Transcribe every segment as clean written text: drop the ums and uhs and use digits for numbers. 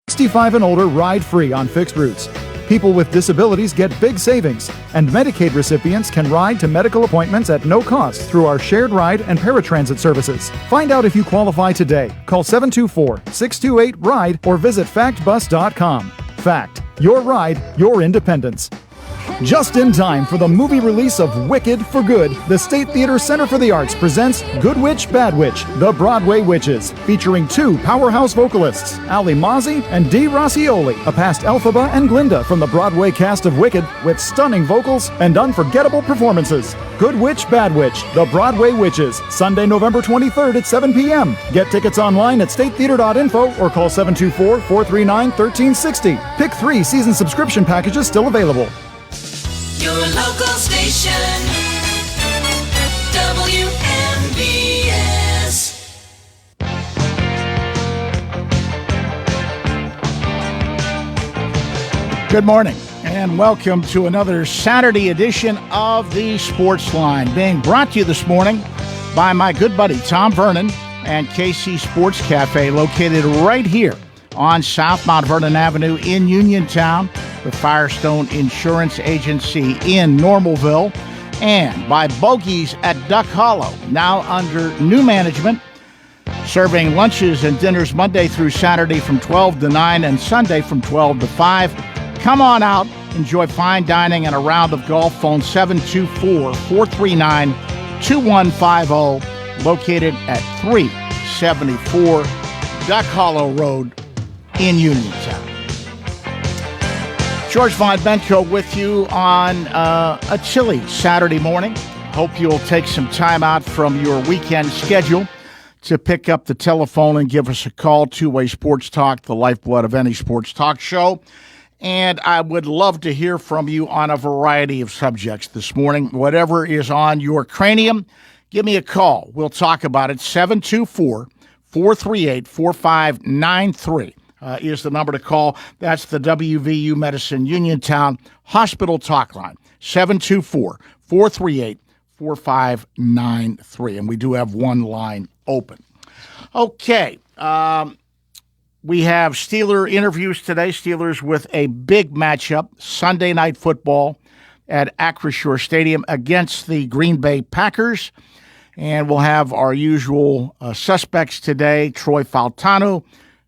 65 and older ride free on fixed routes. People with disabilities get big savings, and Medicaid recipients can ride to medical appointments at no cost through our shared ride and paratransit services. Find out if you qualify today. Call 724-628-RIDE or visit factbus.com. Fact, your ride, your independence. Just in time for the movie release of Wicked for Good, the State Theater Center for the Arts presents Good Witch, Bad Witch, The Broadway Witches, featuring two powerhouse vocalists, Ali Mazzi and Dee Rossioli, a past Elphaba and Glinda from the Broadway cast of Wicked, with stunning vocals and unforgettable performances. Good Witch, Bad Witch, The Broadway Witches, Sunday, November 23rd at 7 p.m. Get tickets online at statetheater.info or call 724-439-1360. Pick 3 season subscription packages still available. Your local station, WMBS. Good morning, and welcome to another Saturday edition of the Sportsline, being brought to you this morning by my good buddy Tom Vernon and KC Sports Cafe, located right here on South Mount Vernon Avenue in Uniontown, the Firestone Insurance Agency in Normalville, and by Bogies at Duck Hollow, now under new management, serving lunches and dinners Monday through Saturday from 12 to 9 and Sunday from 12 to 5. Come on out, enjoy fine dining and a round of golf. Phone 724-439-2150, located at 374 Duck Hollow Road in Uniontown. George Von Benko with you on a chilly Saturday morning. Hope you'll take some time out from your weekend schedule to pick up the telephone and give us a call. Two-way sports talk, the lifeblood of any sports talk show. And I would love to hear from you on a variety of subjects this morning. Whatever is on your cranium, give me a call. We'll talk about it. 724-438-4593. Is the number to call. That's the WVU Medicine Uniontown Hospital Talk Line, 724-438-4593. And we do have one line open. Okay. We have Steeler interviews today. Steelers with a big matchup, Sunday Night Football at Acrisure Stadium against the Green Bay Packers. And we'll have our usual suspects today, Troy Fautanu,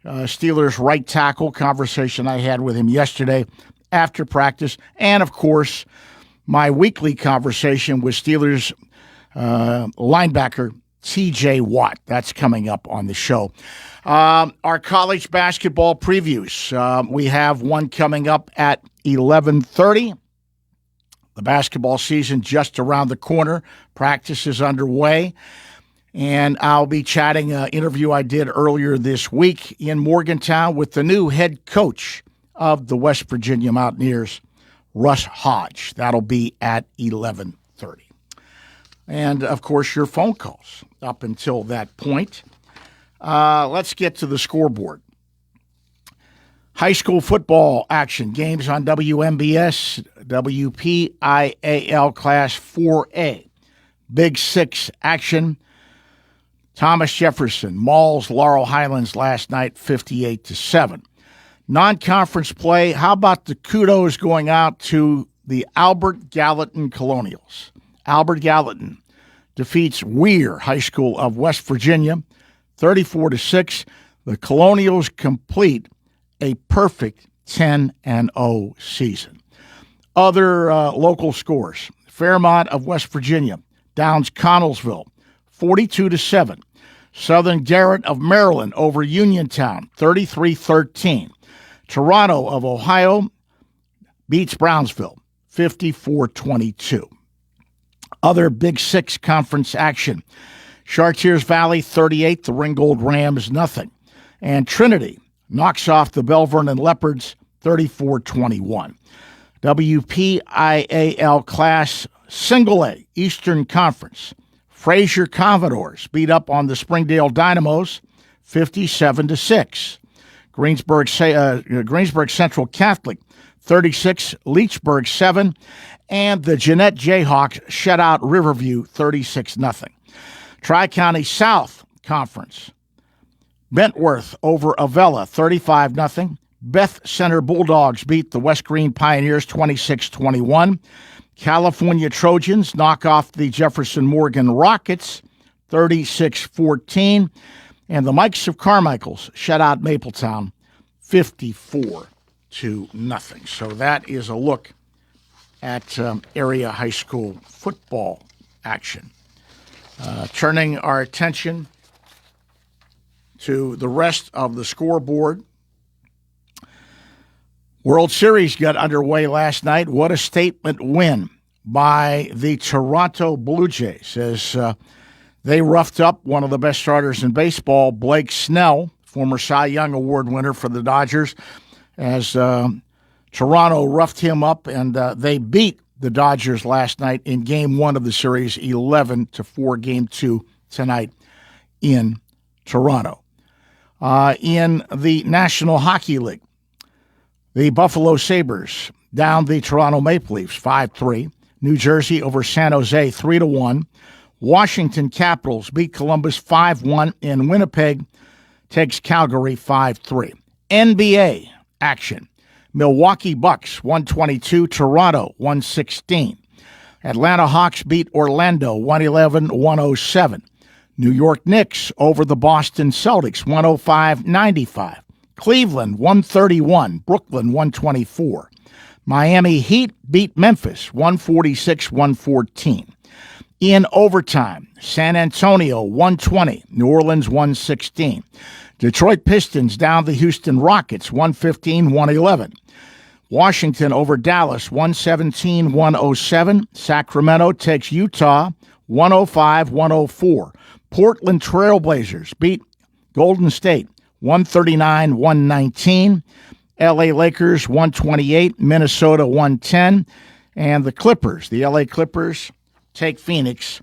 Steelers right tackle, conversation I had with him yesterday after practice, and, of course, my weekly conversation with Steelers linebacker T.J. Watt. That's coming up on the show. Our college basketball previews. We have one coming up at 11:30. The basketball season just around the corner. Practice is underway. And I'll be chatting an interview I did earlier this week in Morgantown with the new head coach of the West Virginia Mountaineers, Russ Hodge. That'll be at 11:30. And, of course, your phone calls up until that point. Let's get to the scoreboard. High school football action. Games on WMBS, WPIAL Class 4A. Big Six action. Thomas Jefferson, Malls, Laurel Highlands last night, 58-7. Non-conference play, how about the kudos going out to the Albert Gallatin Colonials? Albert Gallatin defeats Weir High School of West Virginia, 34-6. The Colonials complete a perfect 10-0 season. Other local scores, Fairmont of West Virginia downs Connellsville, 42-7. Southern Garrett of Maryland over Uniontown, 33-13. Toronto of Ohio beats Brownsville, 54-22. Other Big Six conference action. Chartiers Valley, 38. The Ringgold Rams, nothing. And Trinity knocks off the Bell Vernon Leopards, 34-21. WPIAL Class Single A Eastern Conference. Fraser Commodores beat up on the Springdale Dynamos, 57-6. Greensburg Central Catholic, 36, Leechburg 7, and the Jeanette Jayhawks shut out Riverview, 36-0. Tri-County South Conference, Bentworth over Avella, 35-0. Beth Center Bulldogs beat the West Green Pioneers 26-21. California Trojans knock off the Jefferson Morgan Rockets 36-14. And the Mikes of Carmichael's shut out Mapletown 54-0. So that is a look at area high school football action. Turning our attention to the rest of the scoreboard. World Series got underway last night. What a statement win by the Toronto Blue Jays as they roughed up one of the best starters in baseball, Blake Snell, former Cy Young Award winner for the Dodgers, as Toronto roughed him up, and they beat the Dodgers last night in Game 1 of the series, 11-4, Game 2 tonight in Toronto. In the National Hockey League, the Buffalo Sabres down the Toronto Maple Leafs 5-3. New Jersey over San Jose 3-1. Washington Capitals beat Columbus 5-1, and Winnipeg takes Calgary 5-3. NBA action. Milwaukee Bucks 122, Toronto 116. Atlanta Hawks beat Orlando 111-107. New York Knicks over the Boston Celtics 105-95. Cleveland 131, Brooklyn 124. Miami Heat beat Memphis 146-114. In overtime, San Antonio 120, New Orleans 116. Detroit Pistons down the Houston Rockets 115-111. Washington over Dallas 117-107. Sacramento takes Utah 105-104. Portland Trailblazers beat Golden State 139-119. LA Lakers 128, Minnesota 110. And the Clippers, the LA Clippers, take Phoenix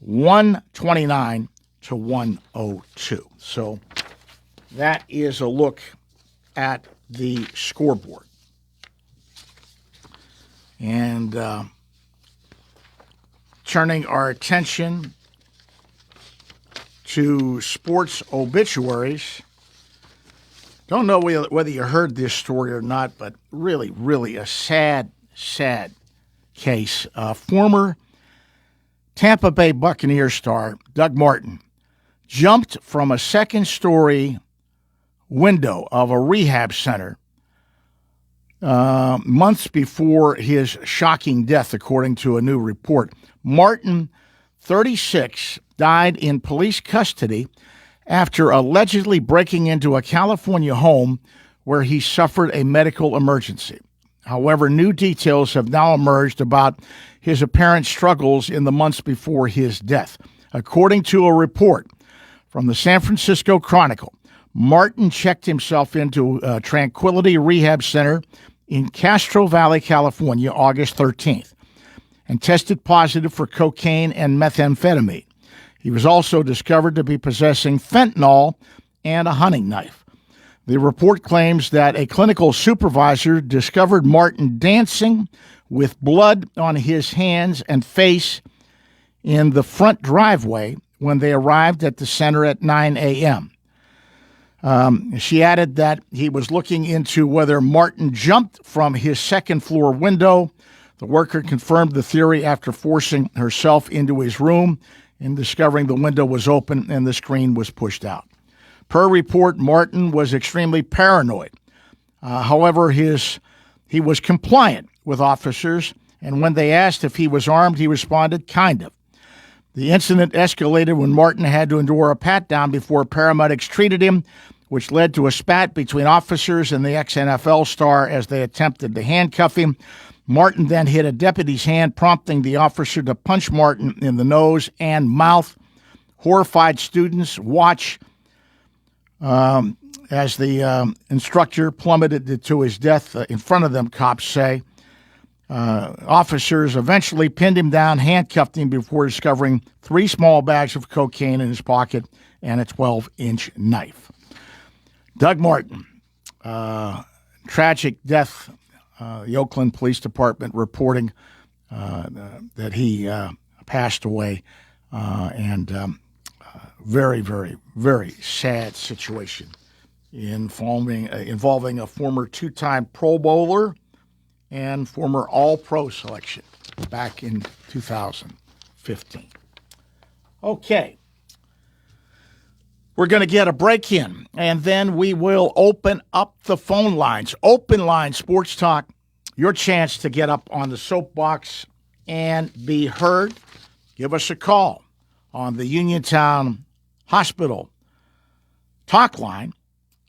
129-102. So that is a look at the scoreboard. And turning our attention to sports obituaries. Don't know whether you heard this story or not, but really, really a sad, sad case. Former Tampa Bay Buccaneer star Doug Martin jumped from a second-story window of a rehab center months before his shocking death, according to a new report. Martin, 36, died in police custody after allegedly breaking into a California home where he suffered a medical emergency. However, new details have now emerged about his apparent struggles in the months before his death. According to a report from the San Francisco Chronicle, Martin checked himself into a Tranquility Rehab Center in Castro Valley, California, August 13th, and tested positive for cocaine and methamphetamine. He was also discovered to be possessing fentanyl and a hunting knife. The report claims that a clinical supervisor discovered Martin dancing with blood on his hands and face in the front driveway when they arrived at the center at 9 a.m. She added that he was looking into whether Martin jumped from his second-floor window. The worker confirmed the theory after forcing herself into his room and discovering the window was open and the screen was pushed out. Per report, Martin was extremely paranoid. However, he was compliant with officers, and when they asked if he was armed, he responded, kind of. The incident escalated when Martin had to endure a pat-down before paramedics treated him, which led to a spat between officers and the ex-NFL star as they attempted to handcuff him. Martin then hit a deputy's hand, prompting the officer to punch Martin in the nose and mouth. Horrified students watch as the instructor plummeted to his death in front of them, cops say. Officers eventually pinned him down, handcuffed him before discovering 3 small bags of cocaine in his pocket and a 12-inch knife. Doug Martin, tragic death. The Oakland Police Department reporting that he passed away, and very, very, very sad situation involving a former two-time Pro Bowler and former All-Pro selection back in 2015. Okay. We're going to get a break in, and then we will open up the phone lines. Open line Sports Talk, your chance to get up on the soapbox and be heard. Give us a call on the Uniontown Hospital talk line,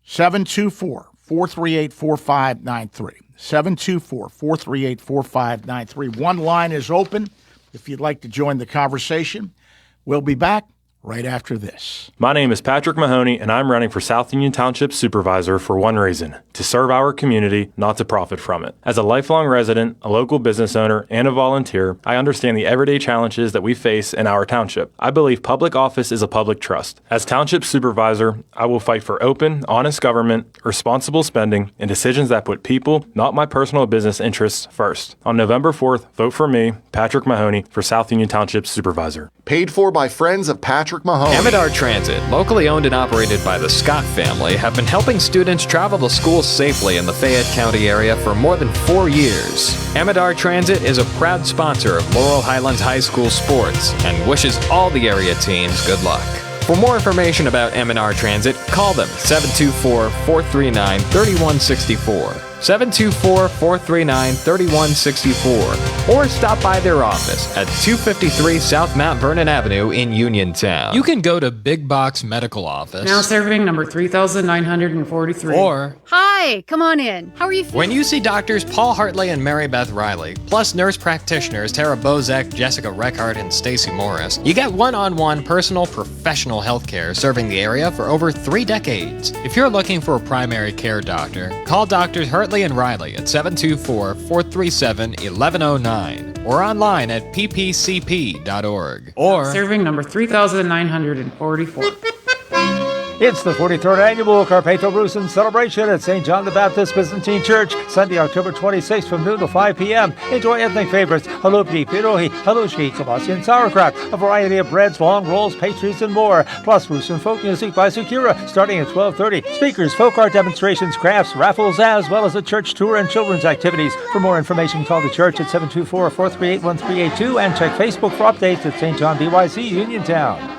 724-438-4593. 724-438-4593. One line is open if you'd like to join the conversation. We'll be back right after this. My name is Patrick Mahoney, and I'm running for South Union Township Supervisor for one reason: to serve our community, not to profit from it. As a lifelong resident, a local business owner, and a volunteer, I understand the everyday challenges that we face in our township. I believe public office is a public trust. As Township Supervisor, I will fight for open, honest government, responsible spending, and decisions that put people, not my personal business interests, first. On November 4th, vote for me, Patrick Mahoney, for South Union Township Supervisor. Paid for by friends of Patrick Mahoney. Amador Transit, locally owned and operated by the Scott family, have been helping students travel to school safely in the Fayette County area for more than 4 years. Amador Transit is a proud sponsor of Laurel Highlands High School sports and wishes all the area teams good luck. For more information about Amador Transit, call them 724-439-3164. 724-439-3164, or stop by their office at 253 South Mount Vernon Avenue in Uniontown. You can go to Big Box Medical Office. Now serving number 3,943. Or, hi, come on in. How are you feeling? when you see doctors Paul Hartley and Mary Beth Riley, plus nurse practitioners Tara Bozek, Jessica Reckart, and Stacy Morris, you get one-on-one personal professional health care serving the area for over 3 decades. If you're looking for a primary care doctor, call Doctors Hartley and Riley at 724-437-1109 or online at ppcp.org. Or serving number 3,944. It's the 43rd Annual Carpeto Rusin Celebration at St. John the Baptist Byzantine Church, Sunday, October 26th from noon to 5 p.m. Enjoy ethnic favorites, halupni, pirohi, halushki, kibasi, and sauerkraut, a variety of breads, long rolls, pastries, and more, plus Rusin folk music by Sukira, starting at 12:30. Speakers, folk art demonstrations, crafts, raffles, as well as a church tour and children's activities. For more information, call the church at 724-438-1382 and check Facebook for updates at St. John BYC, Uniontown.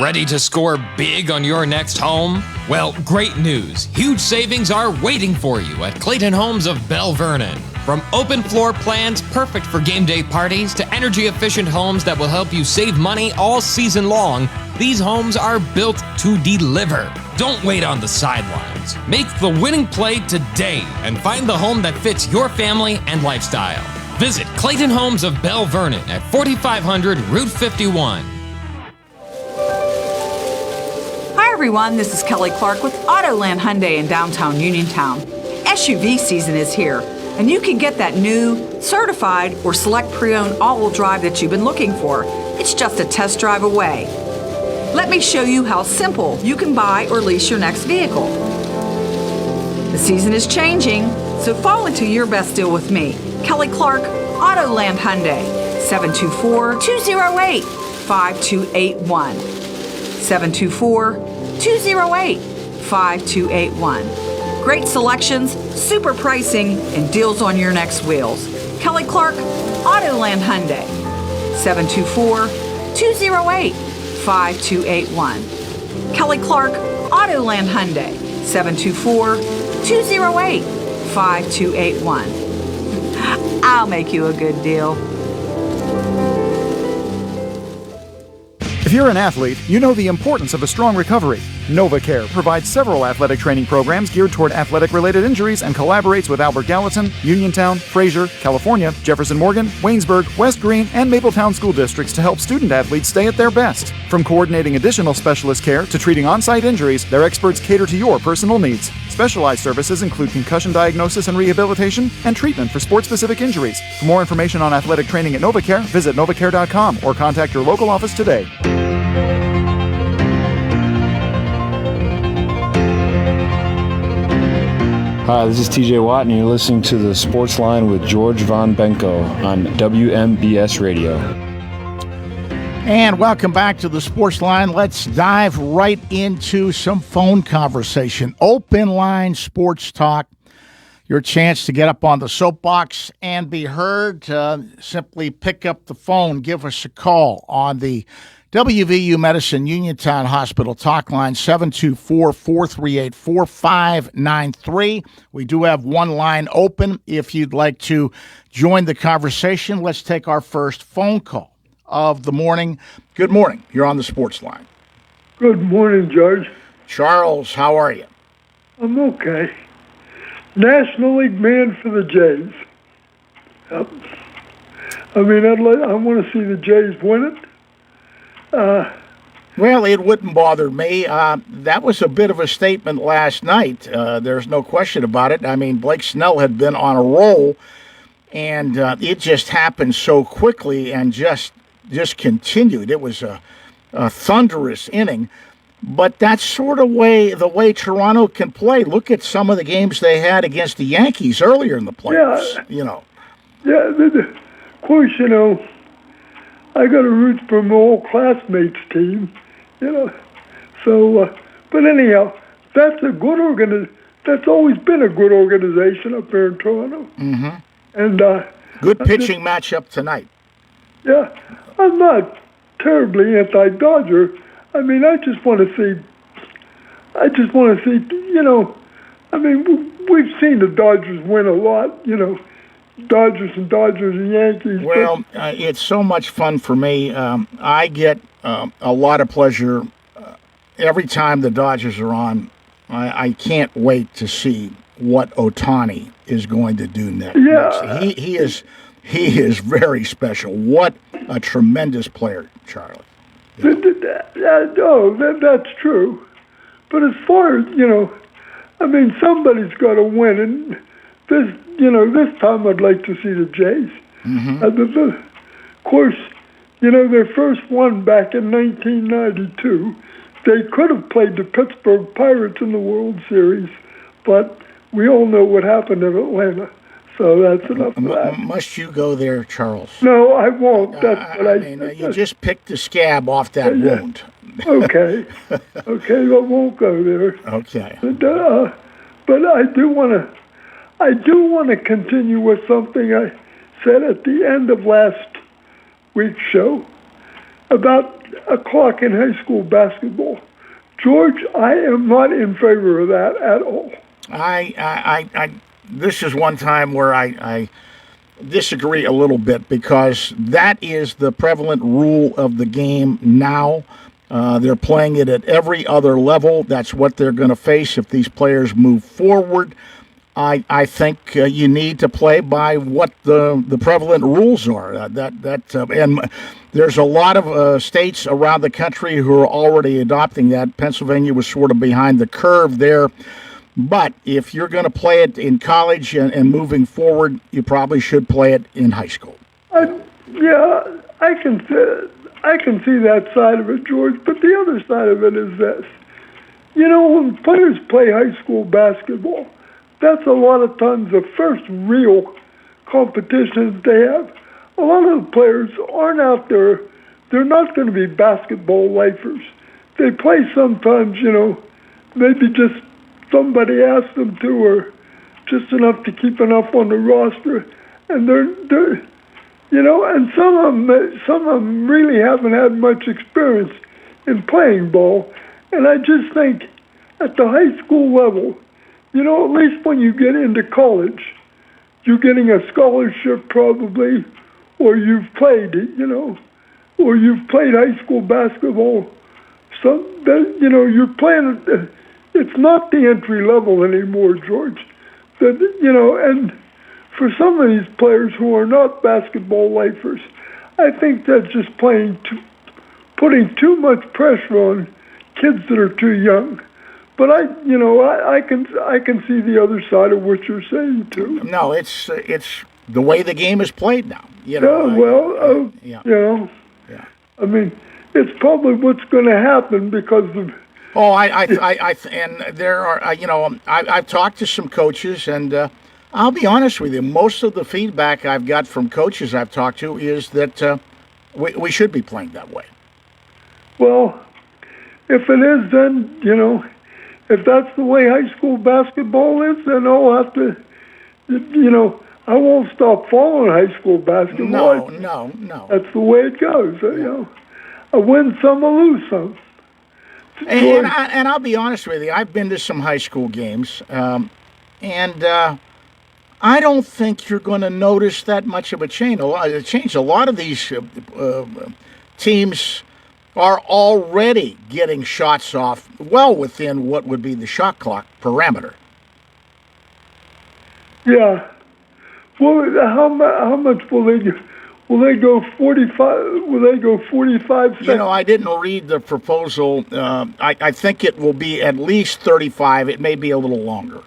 ready to score big on your next home? Well, great news. Huge savings are waiting for you at Clayton Homes of Bell Vernon. From open floor plans perfect for game day parties to energy-efficient homes that will help you save money all season long, these homes are built to deliver. Don't wait on the sidelines. Make the winning play today and find the home that fits your family and lifestyle. Visit Clayton Homes of Bell Vernon at 4500 Route 51. Hi everyone, this is Kelly Clark with Autoland Hyundai in downtown Uniontown. SUV season is here, and you can get that new, certified, or select pre-owned all-wheel drive that you've been looking for. It's just a test drive away. Let me show you how simple you can buy or lease your next vehicle. The season is changing, so fall into your best deal with me. Kelly Clark, Autoland Hyundai, 724-208-5281. 724-208-5281. Great selections, super pricing, and deals on your next wheels. Kelly Clark, Autoland Hyundai, 724-208-5281. Kelly Clark, Autoland Hyundai, 724-208-5281. I'll make you a good deal. If you're an athlete, you know the importance of a strong recovery. NovaCare provides several athletic training programs geared toward athletic-related injuries and collaborates with Albert Gallatin, Uniontown, Fraser, California, Jefferson Morgan, Waynesburg, West Green, and Mapletown school districts to help student athletes stay at their best. From coordinating additional specialist care to treating on-site injuries, their experts cater to your personal needs. Specialized services include concussion diagnosis and rehabilitation and treatment for sport-specific injuries. For more information on athletic training at NovaCare, visit novacare.com or contact your local office today. Hi, this is TJ Watt, and you're listening to the Sportsline with George Von Benko on WMBS Radio. And welcome back to the Sportsline. Let's dive right into some phone conversation. Open line sports talk. Your chance to get up on the soapbox and be heard. Simply pick up the phone. Give us a call on the WVU Medicine Uniontown Hospital talk line, 724-438-4593. We do have one line open if you'd like to join the conversation. Let's take our first phone call of the morning. Good morning. You're on the Sports Line. Good morning, George. Charles, how are you? I'm okay. National League man for the Jays. Yep. I mean, I want to see the Jays win it. Well, it wouldn't bother me. That was a bit of a statement last night. There's no question about it. I mean, Blake Snell had been on a roll, and it just happened so quickly and just continued. It was a thunderous inning. But that's sort of the way Toronto can play. Look at some of the games they had against the Yankees earlier in the playoffs. Yeah, of course, I got to root for my old classmates' team, So, but anyhow, that's a good That's always been a good organization up here in Toronto. Mm-hmm. And good pitching matchup tonight. Yeah, I'm not terribly anti-Dodger. I mean, I just want to see, I mean, we've seen the Dodgers win a lot, Dodgers and Yankees. Well, it's so much fun for me. I get a lot of pleasure every time the Dodgers are on. I can't wait to see what Ohtani is going to do next. Yeah. He is very special. What a tremendous player, Charlie. That's true. But as far as, I mean, somebody's got to win. And this time I'd like to see the Jays. Mm-hmm. Of course, their first one back in 1992, they could have played the Pittsburgh Pirates in the World Series, but we all know what happened in Atlanta. So that's enough of that. Must you go there, Charles? No, I won't. That's what I mean. You just picked the scab off that wound. Okay. Okay, I won't go there. Okay. But I do want to continue with something I said at the end of last week's show about a clock in high school basketball. George, I am not in favor of that at all. This is one time where I disagree a little bit because that is the prevalent rule of the game now. They're playing it at every other level. That's what they're going to face if these players move forward. I think you need to play by what the prevalent rules are. And there's a lot of states around the country who are already adopting that. Pennsylvania was sort of behind the curve there. But if you're going to play it in college and moving forward, you probably should play it in high school. I can see that side of it, George. But the other side of it is this. When players play high school basketball, that's a lot of times the first real competitions they have. A lot of the players aren't out there. They're not going to be basketball lifers. They play sometimes, maybe just somebody asked them to, or just enough to keep enough on the roster, and they're and some of them really haven't had much experience in playing ball, and I just think at the high school level, at least when you get into college, you're getting a scholarship probably, or you've played it, or you've played high school basketball, so that you're playing. It's not the entry level anymore, George. And for some of these players who are not basketball lifers, I think that's just putting too much pressure on kids that are too young. But I can see the other side of what you're saying too. No, it's the way the game is played now. I mean, it's probably what's going to happen because of. Oh, and there are, I've talked to some coaches, and I'll be honest with you, most of the feedback I've got from coaches I've talked to is that we should be playing that way. Well, if it is, then, if that's the way high school basketball is, then I'll have to, I won't stop following high school basketball. No. That's the way it goes. I win some, I lose some. And I'll be honest with you, I've been to some high school games, and I don't think you're going to notice that much of a change. A lot of these teams are already getting shots off well within what would be the shot clock parameter. Yeah. Well, how much will they do? Will they go 45? Will they go 45 seconds? I didn't read the proposal. I think it will be at least 35. It may be a little longer.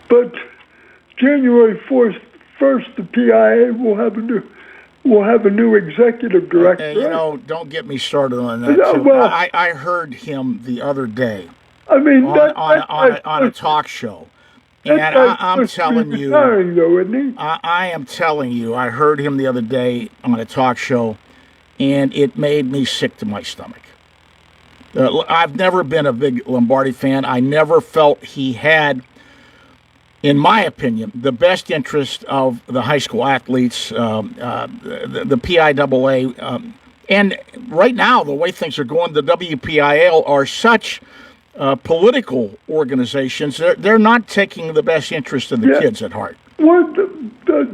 But January 1st, the PIA will have a new executive director. Don't get me started on that. Well, I heard him the other day. I mean, on a talk show. And I'm telling you, though, isn't he? I am telling you, I heard him the other day on a talk show, and it made me sick to my stomach. I've never been a big Lombardi fan. I never felt he had, in my opinion, the best interest of the high school athletes, the PIAA. And right now, the way things are going, the WPIL are such political organizations. They're not taking the best interest of the kids at heart.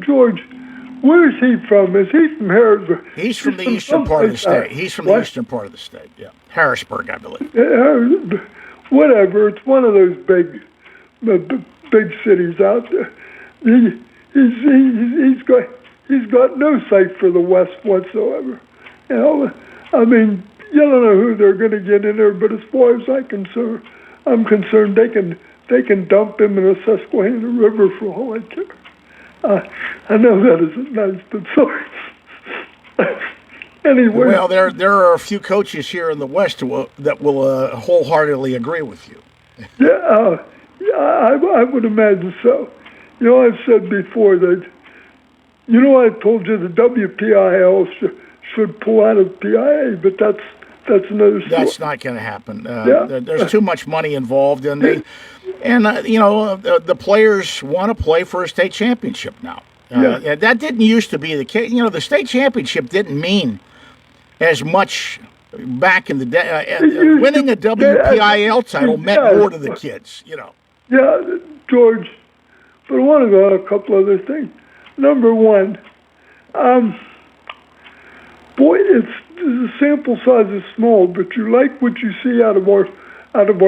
George, where is he from? Is he from Harrisburg? He's from the eastern part of the state. He's from the eastern part of the state, yeah. Harrisburg, I believe. Whatever. It's one of those big cities out there. He's got no sight for the West whatsoever. I mean, you don't know who they're going to get in there, but as far as I'm concerned, they can dump him in the Susquehanna River for all I care. I know that isn't nice, but so anyway. Well, there are a few coaches here in the West that will wholeheartedly agree with you. Yeah, I would imagine so. I've said before that. I told you the WPIL should pull out of PIA, but that's another story. That's not going to happen. There's too much money involved, and the players want to play for a state championship now. That didn't used to be the case. The state championship didn't mean as much back in the day. Winning a WPIL title meant more to the kids. Yeah, George. But I want to go on a couple other things. Number one, the sample size is small, but you like what you see out of our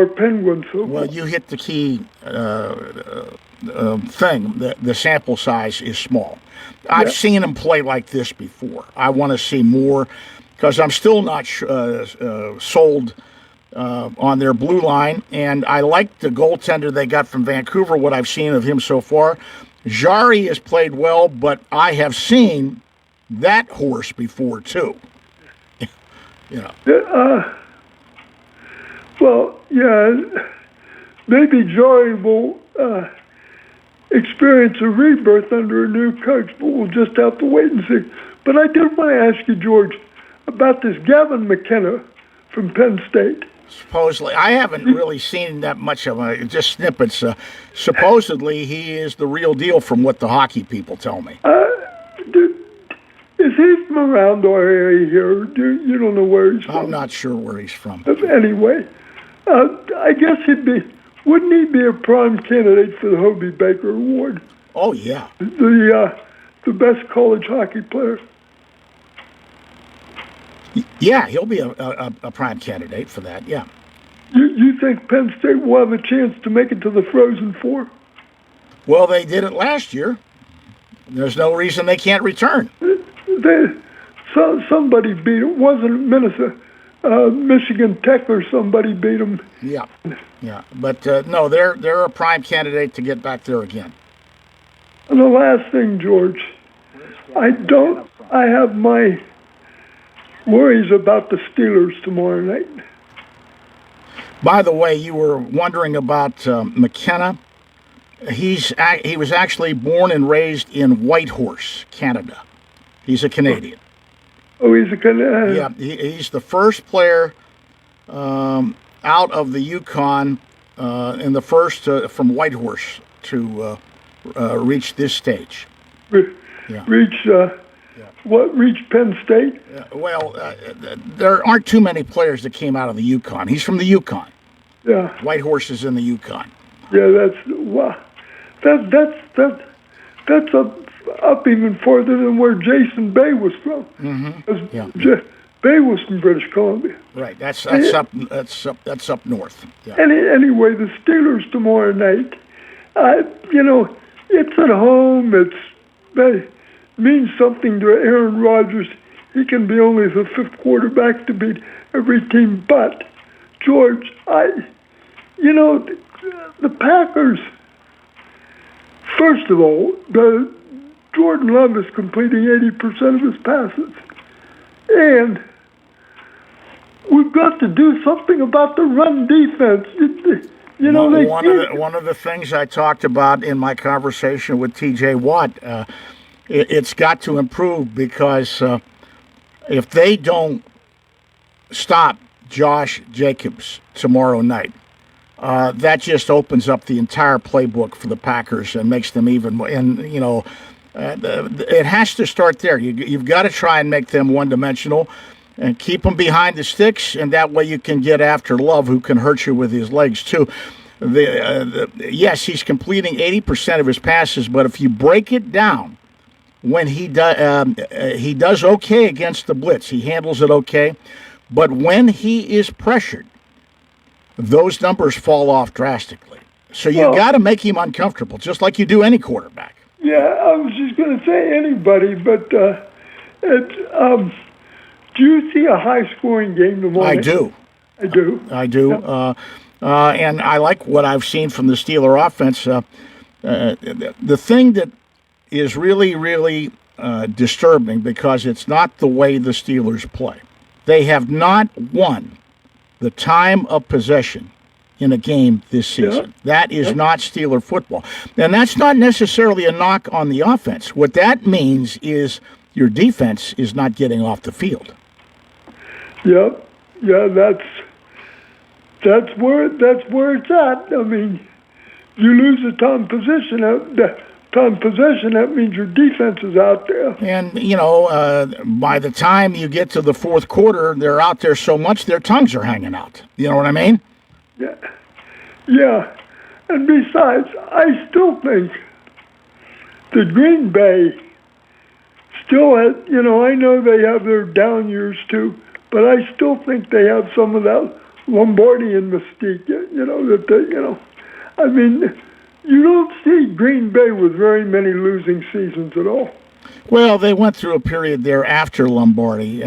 Penguins. Well, you hit the key thing. The sample size is small. I've seen them play like this before. I want to see more because I'm still not sold on their blue line, and I like the goaltender they got from Vancouver, what I've seen of him so far. Jari has played well, but I have seen that horse before, too. Maybe Jari will experience a rebirth under a new coach, but we'll just have to wait and see. But I did want to ask you, George, about this Gavin McKenna from Penn State. Supposedly, I haven't really seen that much of it, just snippets. Supposedly, he is the real deal from what the hockey people tell me. Is he from around our area here? You don't know where he's from? I'm not sure where he's from. Anyway, I guess wouldn't he be a prime candidate for the Hobie Baker Award? Oh, yeah. The best college hockey player. Yeah, he'll be a prime candidate for that, yeah. You think Penn State will have a chance to make it to the Frozen Four? Well, they did it last year. There's no reason they can't return. Somebody beat them. Wasn't Minnesota, Michigan Tech or somebody beat them? Yeah. But no, they're a prime candidate to get back there again. And the last thing, George, I have my worries about the Steelers tomorrow night. By the way, you were wondering about McKenna. He was actually born and raised in Whitehorse, Canada. He's a Canadian. Oh, he's a kind of... Yeah, he's the first player out of the Yukon and the first from Whitehorse to reach this stage. Reach Penn State? There aren't too many players that came out of the Yukon. He's from the Yukon. Yeah. Whitehorse is in the Yukon. Yeah, that's up even further than where Jason Bay was from. Mm-hmm. Bay was from British Columbia. Right. That's up north. Yeah. Anyway, the Steelers tomorrow night. It's at home. That means something to Aaron Rodgers. He can be only the fifth quarterback to beat every team. But George, the Packers. First of all, Jordan Love is completing 80% of his passes, and we've got to do something about the run defense. One of the things I talked about in my conversation with T.J. Watt, it's got to improve because if they don't stop Josh Jacobs tomorrow night, that just opens up the entire playbook for the Packers and makes them even more. And it has to start there. You've got to try and make them one-dimensional and keep them behind the sticks, and that way you can get after Love, who can hurt you with his legs too. Yes, he's completing 80% of his passes, but if you break it down, when he does okay against the blitz, he handles it okay, but when he is pressured, those numbers fall off drastically. So you got to make him uncomfortable, just like you do any quarterback. Yeah, I was just going to say anybody, but do you see a high-scoring game tomorrow? I do. Yeah. And I like what I've seen from the Steeler offense. The thing that is really, really disturbing, because it's not the way the Steelers play. They have not won the time of possession in a game this season. That is not Steeler football. And that's not necessarily a knock on the offense. What that means is your defense is not getting off the field. Yep. Yeah, that's where it's at. I mean, you lose the time possession. That means your defense is out there. And, by the time you get to the fourth quarter, they're out there so much their tongues are hanging out. You know what I mean? Yeah. And besides, I still think that Green Bay still has, I know they have their down years too, but I still think they have some of that Lombardian mystique, I mean, you don't see Green Bay with very many losing seasons at all. Well, they went through a period there after Lombardi,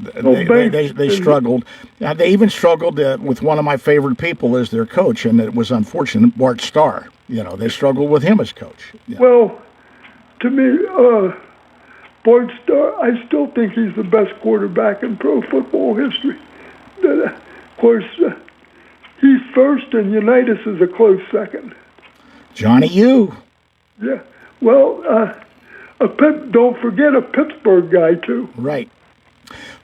they struggled. They even struggled with one of my favorite people as their coach, and it was unfortunate, Bart Starr. They struggled with him as coach. Yeah. Well, to me, Bart Starr, I still think he's the best quarterback in pro football history. Of course, he's first, and Unitas is a close second. Johnny U. Yeah. Well, don't forget a Pittsburgh guy, too. Right.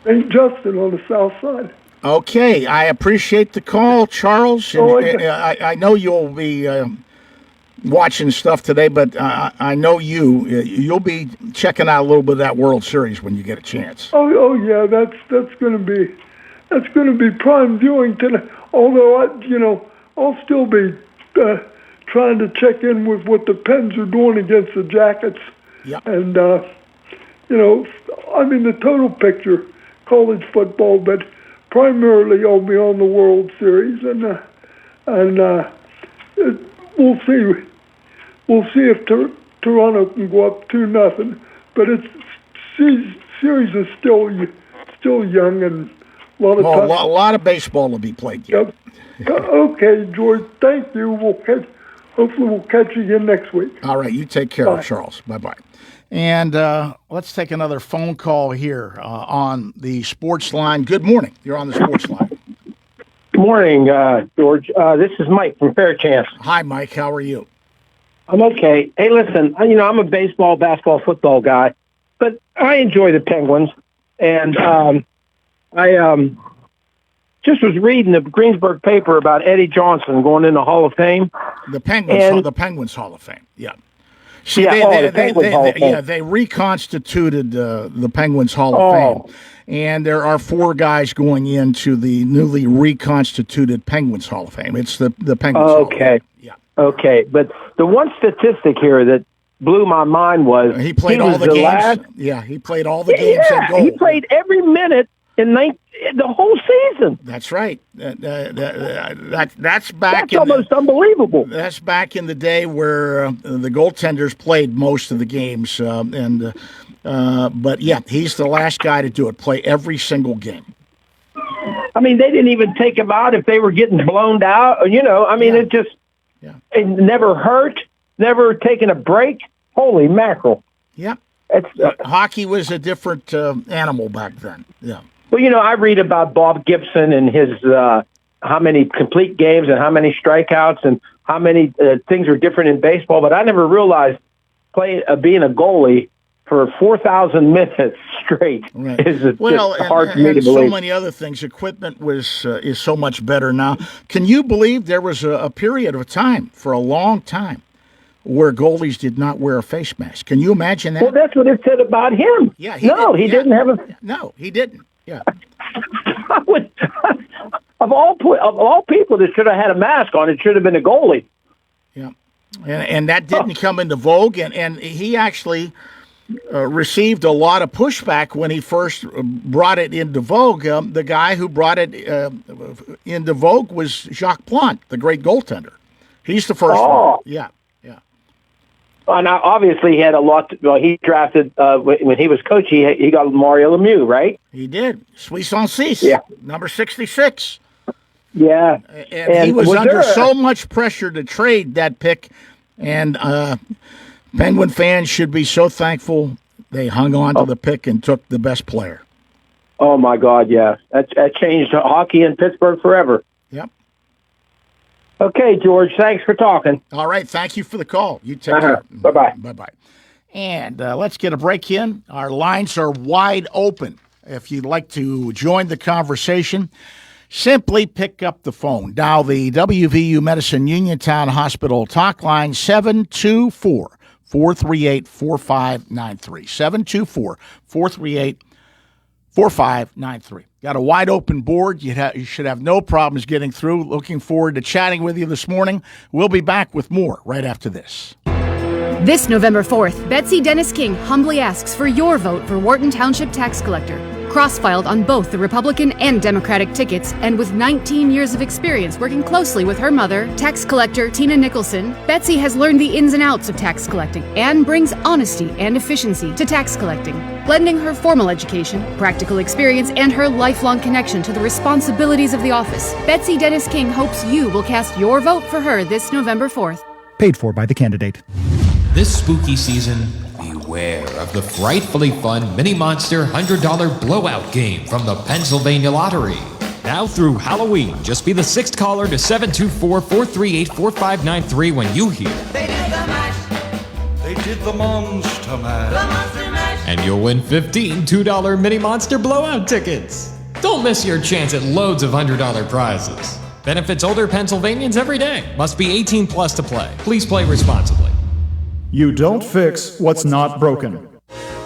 St. Justin on the south side. Okay. I appreciate the call, Charles. I know you'll be watching stuff today, but I know you'll be checking out a little bit of that World Series when you get a chance. Oh yeah, that's going to be prime viewing today. Although I'll still be trying to check in with what the Pens are doing against the Jackets. Yep. And the total picture, college football, but primarily I'll be on the World Series, and we'll see. We'll see if Toronto can go up 2-0, but series is still young and a lot of baseball will be played yet. Yep. Okay, George. Thank you. Hopefully we'll catch you again next week. All right. You take care, Charles. Bye-bye. And let's take another phone call here on the Sportsline. Good morning. You're on the Sportsline. Good morning, George. This is Mike from Fairchance. Hi, Mike. How are you? I'm okay. Hey, listen, I'm a baseball, basketball, football guy, but I enjoy the Penguins, and I just was reading the Greensburg paper about Eddie Johnson going in the Hall of Fame. The Penguins Hall of Fame. Yeah. See, they reconstituted the Penguins Hall of Fame, and there are 4 guys going into the newly reconstituted Penguins Hall of Fame. It's the Penguins Hall of Fame. Yeah. Okay, but the one statistic here that blew my mind was he played all the games. He played all the games in goal. He played every minute in the whole season. That's right. That's back. That's almost unbelievable. That's back in the day where the goaltenders played most of the games, but yeah, he's the last guy to do it. Play every single game. I mean, they didn't even take him out if they were getting blown out. It just it never hurt, never taken a break. Holy mackerel! Yeah, hockey was a different animal back then. Yeah. Well, I read about Bob Gibson and his how many complete games and how many strikeouts and how many things are different in baseball, but I never realized being a goalie for 4,000 minutes straight is hard for me to believe. So many other things. Equipment is so much better now. Can you believe there was a period of time for a long time where goalies did not wear a face mask? Can you imagine that? Well, that's what it said about him. Yeah, he didn't have a. No, he didn't. Yeah. Of all people that should have had a mask on, it should have been a goalie. Yeah, and that didn't come into vogue, and he actually received a lot of pushback when he first brought it into vogue. The guy who brought it into vogue was Jacques Plante, the great goaltender. He's the first one. Yeah. And obviously, he had a lot. He drafted when he was coach. He got Mario Lemieux, right? He did. Suisse, number 66. Yeah, and he was under so much pressure to trade that pick, and Penguin fans should be so thankful they hung on to the pick and took the best player. Oh my God! Yeah, that changed hockey in Pittsburgh forever. Yep. Okay, George, thanks for talking. All right, thank you for the call. You take care. Bye-bye. Bye-bye. And let's get a break in. Our lines are wide open. If you'd like to join the conversation, simply pick up the phone. Dial the WVU Medicine Uniontown Hospital talk line 724-438-4593. 724-438-4593. Got a wide open board. You should have no problems getting through. Looking forward to chatting with you this morning. We'll be back with more right after this. This November 4th, Betsy Dennis King humbly asks for your vote for Wharton Township Tax Collector. Cross-filed on both the Republican and Democratic tickets, and with 19 years of experience working closely with her mother, tax collector Tina Nicholson, Betsy has learned the ins and outs of tax collecting and brings honesty and efficiency to tax collecting. Blending her formal education, practical experience, and her lifelong connection to the responsibilities of the office, Betsy Dennis King hopes you will cast your vote for her this November 4th. Paid for by the candidate. This spooky season, beware of the frightfully fun Mini Monster $100 blowout game from the Pennsylvania Lottery. Now through Halloween, just be the sixth caller to 724-438-4593 when you hear They did the mash. They did the Monster Mash. The Monster Mash. and you'll win 15 $2 Mini Monster blowout tickets. Don't miss your chance at loads of $100 prizes. Benefits older Pennsylvanians every day. Must be 18 plus to play. Please play responsibly. You don't fix what's not broken.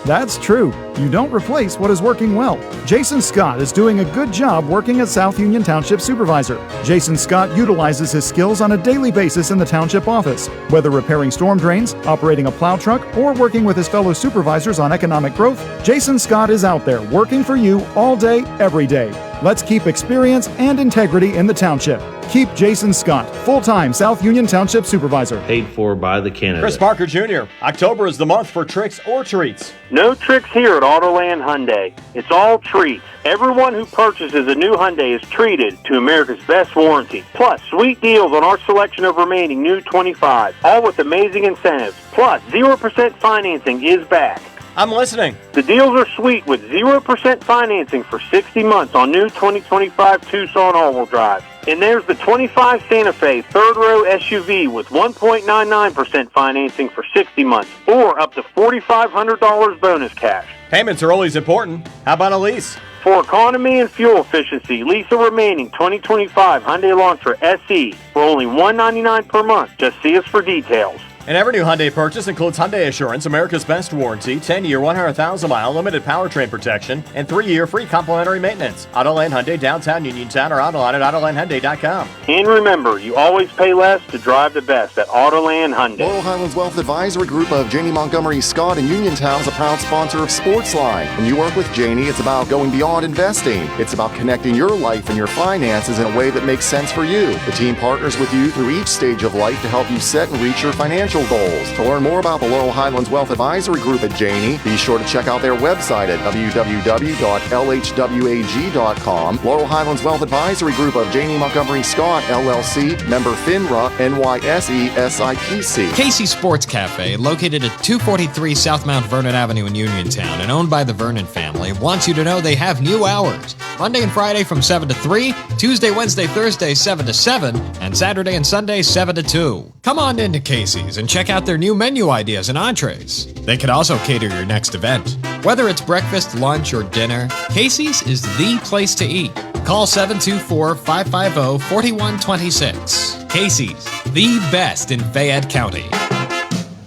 That's true. You don't replace what is working well. Jason Scott is doing a good job working as South Union Township Supervisor. Jason Scott utilizes his skills on a daily basis in the township office. Whether repairing storm drains, operating a plow truck, or working with his fellow supervisors on economic growth, Jason Scott is out there working for you all day, every day. Let's keep experience and integrity in the township. Keep Jason Scott, full-time South Union Township Supervisor. Paid for by the candidate. Chris Parker Jr., October is the month for tricks or treats. No tricks here at Autoland Hyundai. It's all treats. Everyone who purchases a new Hyundai is treated to America's best warranty. Plus, sweet deals on our selection of remaining new 25, all with amazing incentives. Plus, 0% financing is back. I'm listening. The deals are sweet with 0% financing for 60 months on new 2025 Tucson all-wheel drive. And there's the 25 Santa Fe third-row SUV with 1.99% financing for 60 months or up to $4,500 bonus cash. Payments are always important. How about a lease? For economy and fuel efficiency, lease a remaining 2025 Hyundai Elantra SE for only $199 per month. Just see us for details. And every new Hyundai purchase includes Hyundai Assurance, America's best warranty, 10-year, 100,000-mile limited powertrain protection, and 3-year free complimentary maintenance. Autoland Hyundai, downtown Uniontown, or online at AutolandHyundai.com. And remember, you always pay less to drive the best at Autoland Hyundai. Laurel Highlands Wealth Advisory Group of Janie Montgomery Scott in Uniontown is a proud sponsor of Sportsline. When you work with Janie, it's about going beyond investing. It's about connecting your life and your finances in a way that makes sense for you. The team partners with you through each stage of life to help you set and reach your financial goals. To learn more about the Laurel Highlands Wealth Advisory Group at Janie, be sure to check out their website at www.lhwag.com. Laurel Highlands Wealth Advisory Group of Janie Montgomery Scott, LLC, member FINRA, NYSE, SIPC. Casey's Sports Cafe, located at 243 South Mount Vernon Avenue in Uniontown and owned by the Vernon family, wants you to know they have new hours. Monday and Friday from 7 to 3, Tuesday, Wednesday, Thursday 7 to 7, and Saturday and Sunday 7 to 2. Come on into Casey's and check out their new menu ideas and entrees. They could also cater your next event. Whether it's breakfast, lunch, or dinner, Casey's is the place to eat. Call 724-550-4126. Casey's, the best in Fayette County.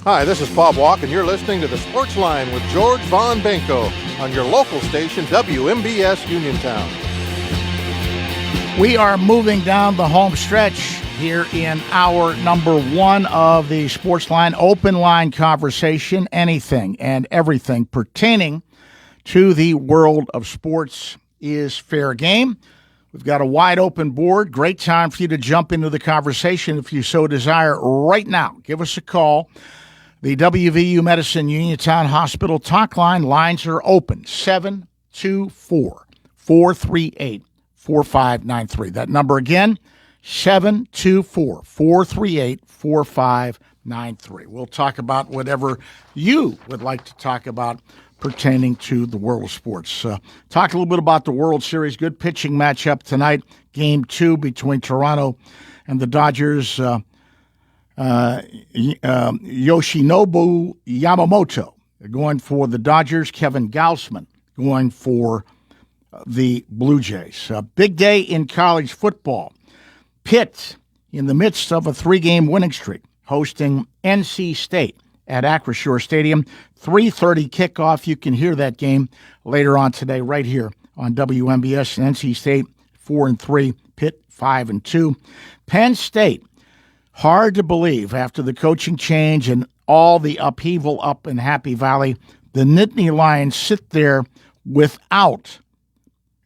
Hi, this is Bob Walk, and you're listening to the Sportsline with George Von Benko on your local station, WMBS Uniontown. We are moving down the home stretch here in hour number 1 of the Sportsline open line conversation. Anything and everything pertaining to the world of sports is fair game. We've got a wide open board. Great time for you to jump into the conversation if you so desire right now. Give us a call. The WVU Medicine Uniontown Hospital talk lines are open, 724-438-4593. That number again, 724-438-4593. We'll talk about whatever you would like to talk about pertaining to the world of sports. Talk a little bit about the World Series. Good pitching matchup tonight, Game 2 between Toronto and the Dodgers. Yoshinobu Yamamoto going for the Dodgers. Kevin Gausman going for the Blue Jays. A big day in college football. Pitt, in the midst of a 3-game winning streak, hosting NC State at Acrisure Stadium. 3:30 kickoff. You can hear that game later on today right here on WMBS. NC State 4-3, Pitt 5-2. Penn State, hard to believe after the coaching change and all the upheaval up in Happy Valley, the Nittany Lions sit there without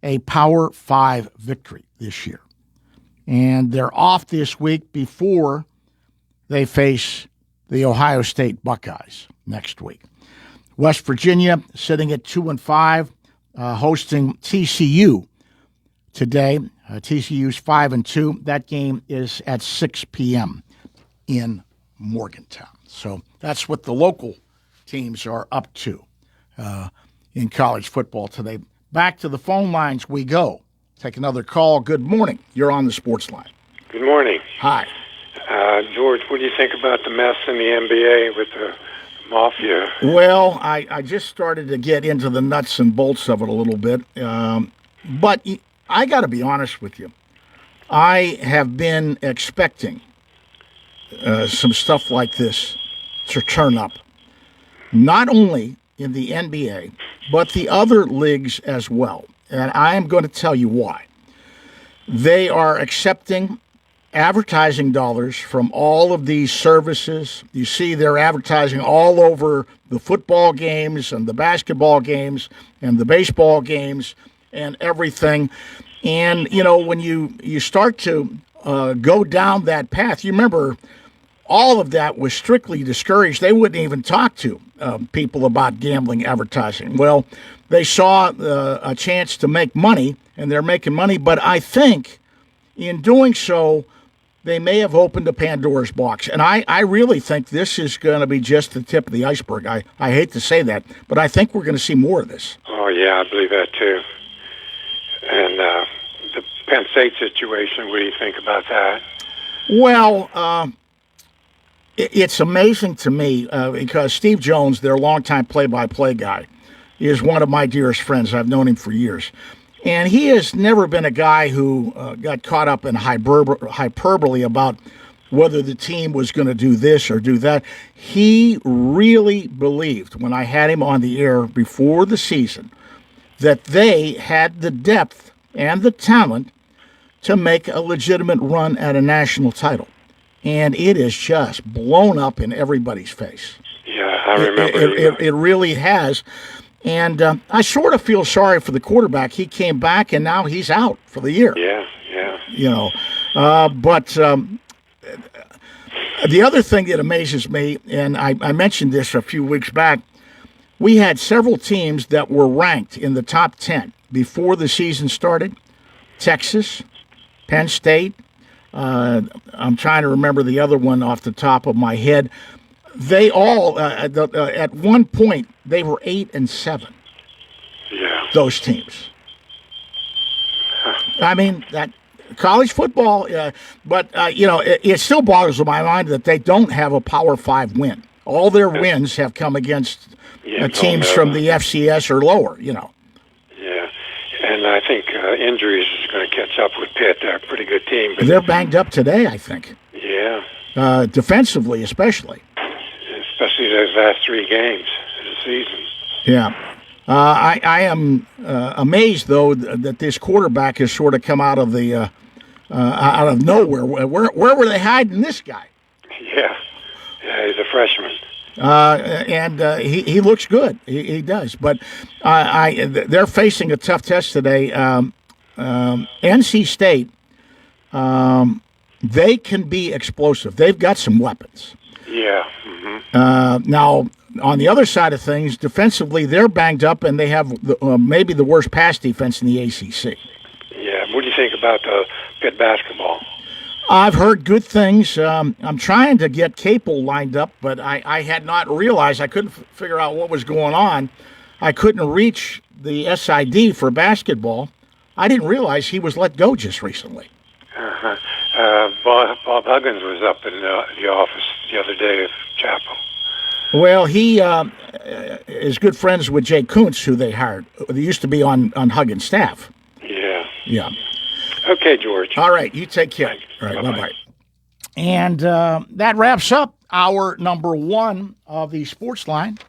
a Power 5 victory this year. And they're off this week before they face the Ohio State Buckeyes next week. West Virginia sitting at 2-5, hosting TCU today. TCU's 5-2. That game is at 6 p.m. in Morgantown. So that's what the local teams are up to in college football today. Back to the phone lines we go. Take another call. Good morning. You're on the Sports Line. Good morning. Hi. George, what do you think about the mess in the NBA with the mafia? Well, I just started to get into the nuts and bolts of it a little bit. But I got to be honest with you. I have been expecting some stuff like this to turn up, not only in the NBA, but the other leagues as well. And I am going to tell you why. They are accepting advertising dollars from all of these services. You see they're advertising all over the football games and the basketball games and the baseball games and everything. And, you know, when you start to go down that path, you remember all of that was strictly discouraged. They wouldn't even talk to people about gambling advertising. Well, they saw a chance to make money, and they're making money. But I think in doing so, they may have opened a Pandora's box. And I really think this is going to be just the tip of the iceberg. I hate to say that, but I think we're going to see more of this. Oh, yeah, I believe that too. And the Penn State situation, what do you think about that? Well, it's amazing to me because Steve Jones, their longtime play-by-play guy, is one of my dearest friends. I've known him for years. And he has never been a guy who got caught up in hyperbole about whether the team was going to do this or do that. He really believed, when I had him on the air before the season, that they had the depth and the talent to make a legitimate run at a national title. And it is just blown up in everybody's face. Yeah, I remember. It really has. And I sort of feel sorry for the quarterback. He came back, and now he's out for the year. Yeah. But the other thing that amazes me, and I mentioned this a few weeks back, we had several teams that were ranked in the top 10 before the season started. Texas, Penn State. I'm trying to remember the other one off the top of my head. They all, at one point, they were 8 and 7. Yeah. Those teams. I mean, that college football, but it still boggles my mind that they don't have a Power 5 win. All their wins have come against teams from the FCS or lower. Yeah, and I think injuries is going to catch up with Pitt. They're a pretty good team. But they're banged up today, I think. Yeah. Defensively, especially. Especially those last 3 games of the season. Yeah. I am amazed, though, that this quarterback has sort of come out of the out of nowhere. Where were they hiding this guy? Yeah, he's a freshman. And he looks good. He does. But they're facing a tough test today. NC State, they can be explosive. They've got some weapons. Yeah. Mm-hmm. Now, on the other side of things, defensively, they're banged up, and they have maybe the worst pass defense in the ACC. Yeah. What do you think about Pitt basketball? I've heard good things. I'm trying to get Capel lined up, but I had not realized. I couldn't figure out what was going on. I couldn't reach the SID for basketball. I didn't realize he was let go just recently. Uh-huh. Bob Huggins was up in the office the other day of Chapel. Well, he is good friends with Jay Kuntz, who they hired. They used to be on Huggins' staff. Yeah. Yeah. Okay, George. All right, you take care. All right, bye-bye. And that wraps up hour number 1 of the Sportsline.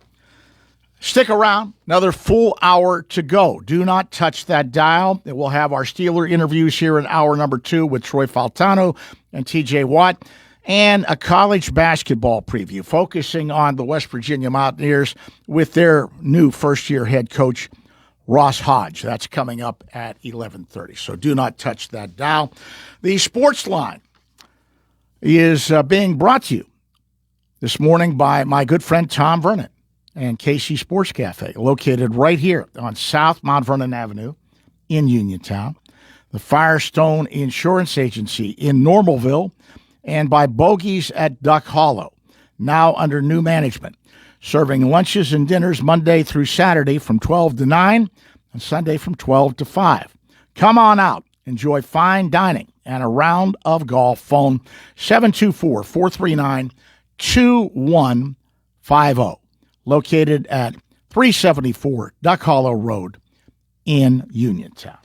Stick around. Another full hour to go. Do not touch that dial. We'll have our Steeler interviews here in hour number 2 with Troy Faltano and TJ Watt, and a college basketball preview focusing on the West Virginia Mountaineers with their new first-year head coach, Ross Hodge. That's coming up at 11:30. So do not touch that dial. The Sportsline is being brought to you this morning by my good friend Tom Vernon and Casey Sports Cafe, located right here on South Mount Vernon Avenue in Uniontown, the Firestone Insurance Agency in Normalville, and by Bogies at Duck Hollow, now under new management, serving lunches and dinners Monday through Saturday from 12 to 9 and Sunday from 12 to 5. Come on out. Enjoy fine dining and a round of golf. Phone 724-439-2150. Located at 374 Duck Hollow Road in Uniontown.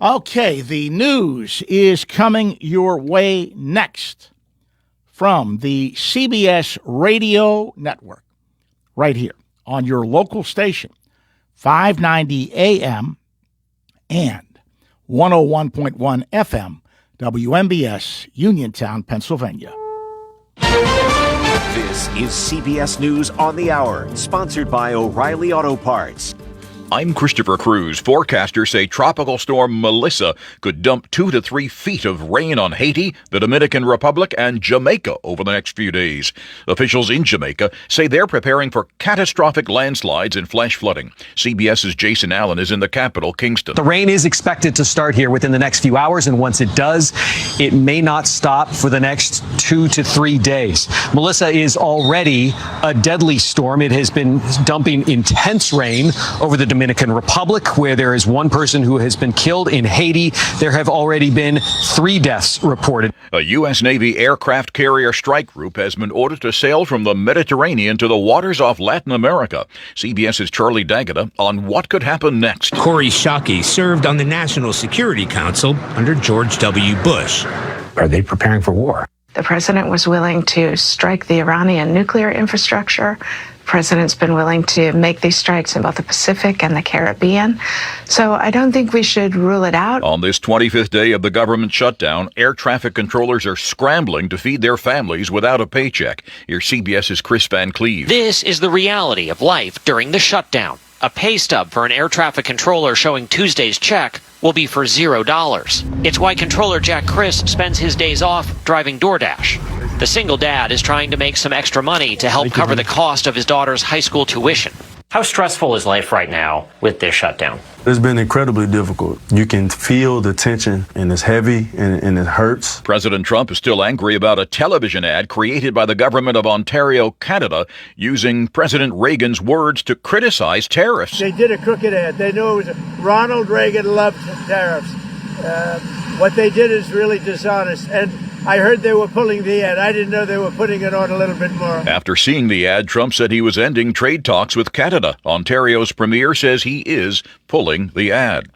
Okay, the news is coming your way next from the CBS Radio Network, right here on your local station, 590 AM and 101.1 FM, WMBS, Uniontown, Pennsylvania. This is CBS News on the Hour, sponsored by O'Reilly Auto Parts. I'm Christopher Cruz. Forecasters say Tropical Storm Melissa could dump 2 to 3 feet of rain on Haiti, the Dominican Republic, and Jamaica over the next few days. Officials in Jamaica say they're preparing for catastrophic landslides and flash flooding. CBS's Jason Allen is in the capital, Kingston. The rain is expected to start here within the next few hours, and once it does, it may not stop for the next 2 to 3 days. Melissa is already a deadly storm. It has been dumping intense rain over the Dominican Republic, where there is one person who has been killed. In Haiti, there have already been 3 deaths reported. A U.S. Navy aircraft carrier strike group has been ordered to sail from the Mediterranean to the waters off Latin America. CBS's Charlie D'Agata on what could happen next. Corey Shockey served on the National Security Council under George W. Bush. Are they preparing for war? The president was willing to strike the Iranian nuclear infrastructure. The president's been willing to make these strikes in both the Pacific and the Caribbean. So I don't think we should rule it out. On this 25th day of the government shutdown, air traffic controllers are scrambling to feed their families without a paycheck. Here's CBS's Chris Van Cleve. This is the reality of life during the shutdown. A pay stub for an air traffic controller showing Tuesday's check will be for $0. It's why controller Jack Chris spends his days off driving DoorDash. The single dad is trying to make some extra money to help cover the cost of his daughter's high school tuition. How stressful is life right now with this shutdown? It's been incredibly difficult. You can feel the tension, and it's heavy, and it hurts. President Trump is still angry about a television ad created by the government of Ontario, Canada, using President Reagan's words to criticize tariffs. They did a crooked ad. They knew it was Ronald Reagan loved tariffs. What they did is really dishonest. And I heard they were pulling the ad. I didn't know they were putting it on a little bit more. After seeing the ad, Trump said he was ending trade talks with Canada. Ontario's premier says he is pulling the ad.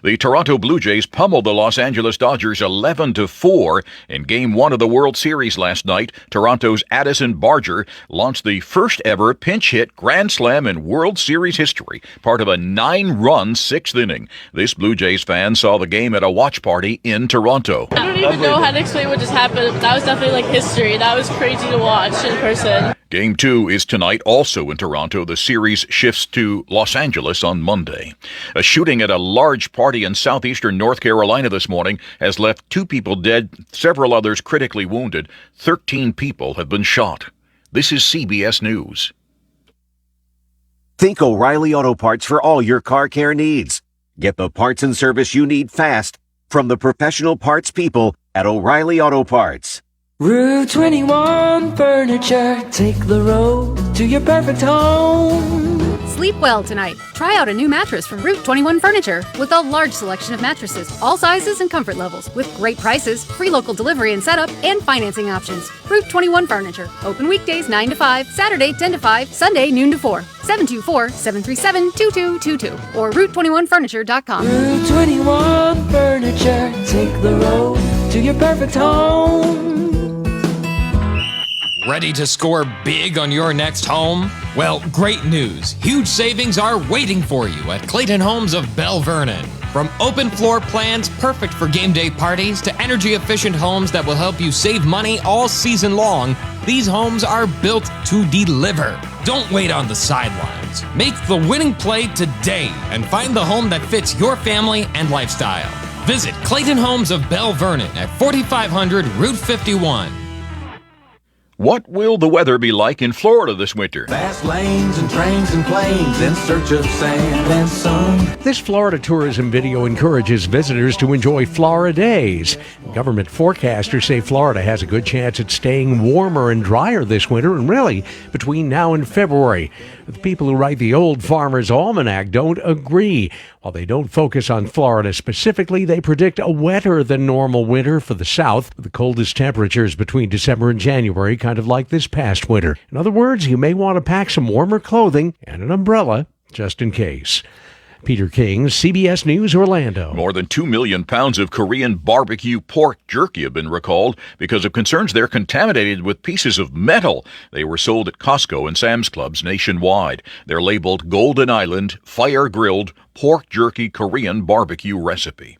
The Toronto Blue Jays pummeled the Los Angeles Dodgers 11-4 in Game 1 of the World Series last night. Toronto's Addison Barger launched the first ever pinch hit grand slam in World Series history, part of a 9-run 6th inning. This Blue Jays fan saw the game at a watch party in Toronto. I don't even know how to explain what just happened. That was definitely like history. That was crazy to watch in person. Game 2 is tonight, also in Toronto. The series shifts to Los Angeles on Monday. A shooting at a large party in southeastern North Carolina this morning has left 2 people dead, several others critically wounded. 13 people have been shot. This is CBS News. Think O'Reilly Auto Parts for all your car care needs. Get the parts and service you need fast from the professional parts people at O'Reilly Auto Parts. Route 21 Furniture, take the road to your perfect home. Sleep well tonight. Try out a new mattress from Route 21 Furniture with a large selection of mattresses, all sizes and comfort levels, with great prices, free local delivery and setup, and financing options. Route 21 Furniture. Open weekdays 9 to 5, Saturday 10 to 5, Sunday noon to 4. 724-737-2222 or Route21Furniture.com. Route 21 Furniture, take the road to your perfect home. Ready to score big on your next home? Well, great news. Huge savings are waiting for you at Clayton Homes of Bell Vernon. From open floor plans perfect for game day parties to energy-efficient homes that will help you save money all season long, these homes are built to deliver. Don't wait on the sidelines. Make the winning play today and find the home that fits your family and lifestyle. Visit Clayton Homes of Bell Vernon at 4500 Route 51. What will the weather be like in Florida this winter? Fast lanes and trains and planes in search of sand and sun. This Florida tourism video encourages visitors to enjoy Florida days. Government forecasters say Florida has a good chance at staying warmer and drier this winter, and really between now and February. The people who write the Old Farmer's Almanac don't agree. While they don't focus on Florida specifically, they predict a wetter than normal winter for the South, with the coldest temperatures between December and January, kind of like this past winter. In other words, you may want to pack some warmer clothing and an umbrella just in case. Peter King, CBS News, Orlando. More than 2 million pounds of Korean barbecue pork jerky have been recalled because of concerns they're contaminated with pieces of metal. They were sold at Costco and Sam's Clubs nationwide. They're labeled Golden Island Fire-Grilled Pork Jerky Korean Barbecue Recipe.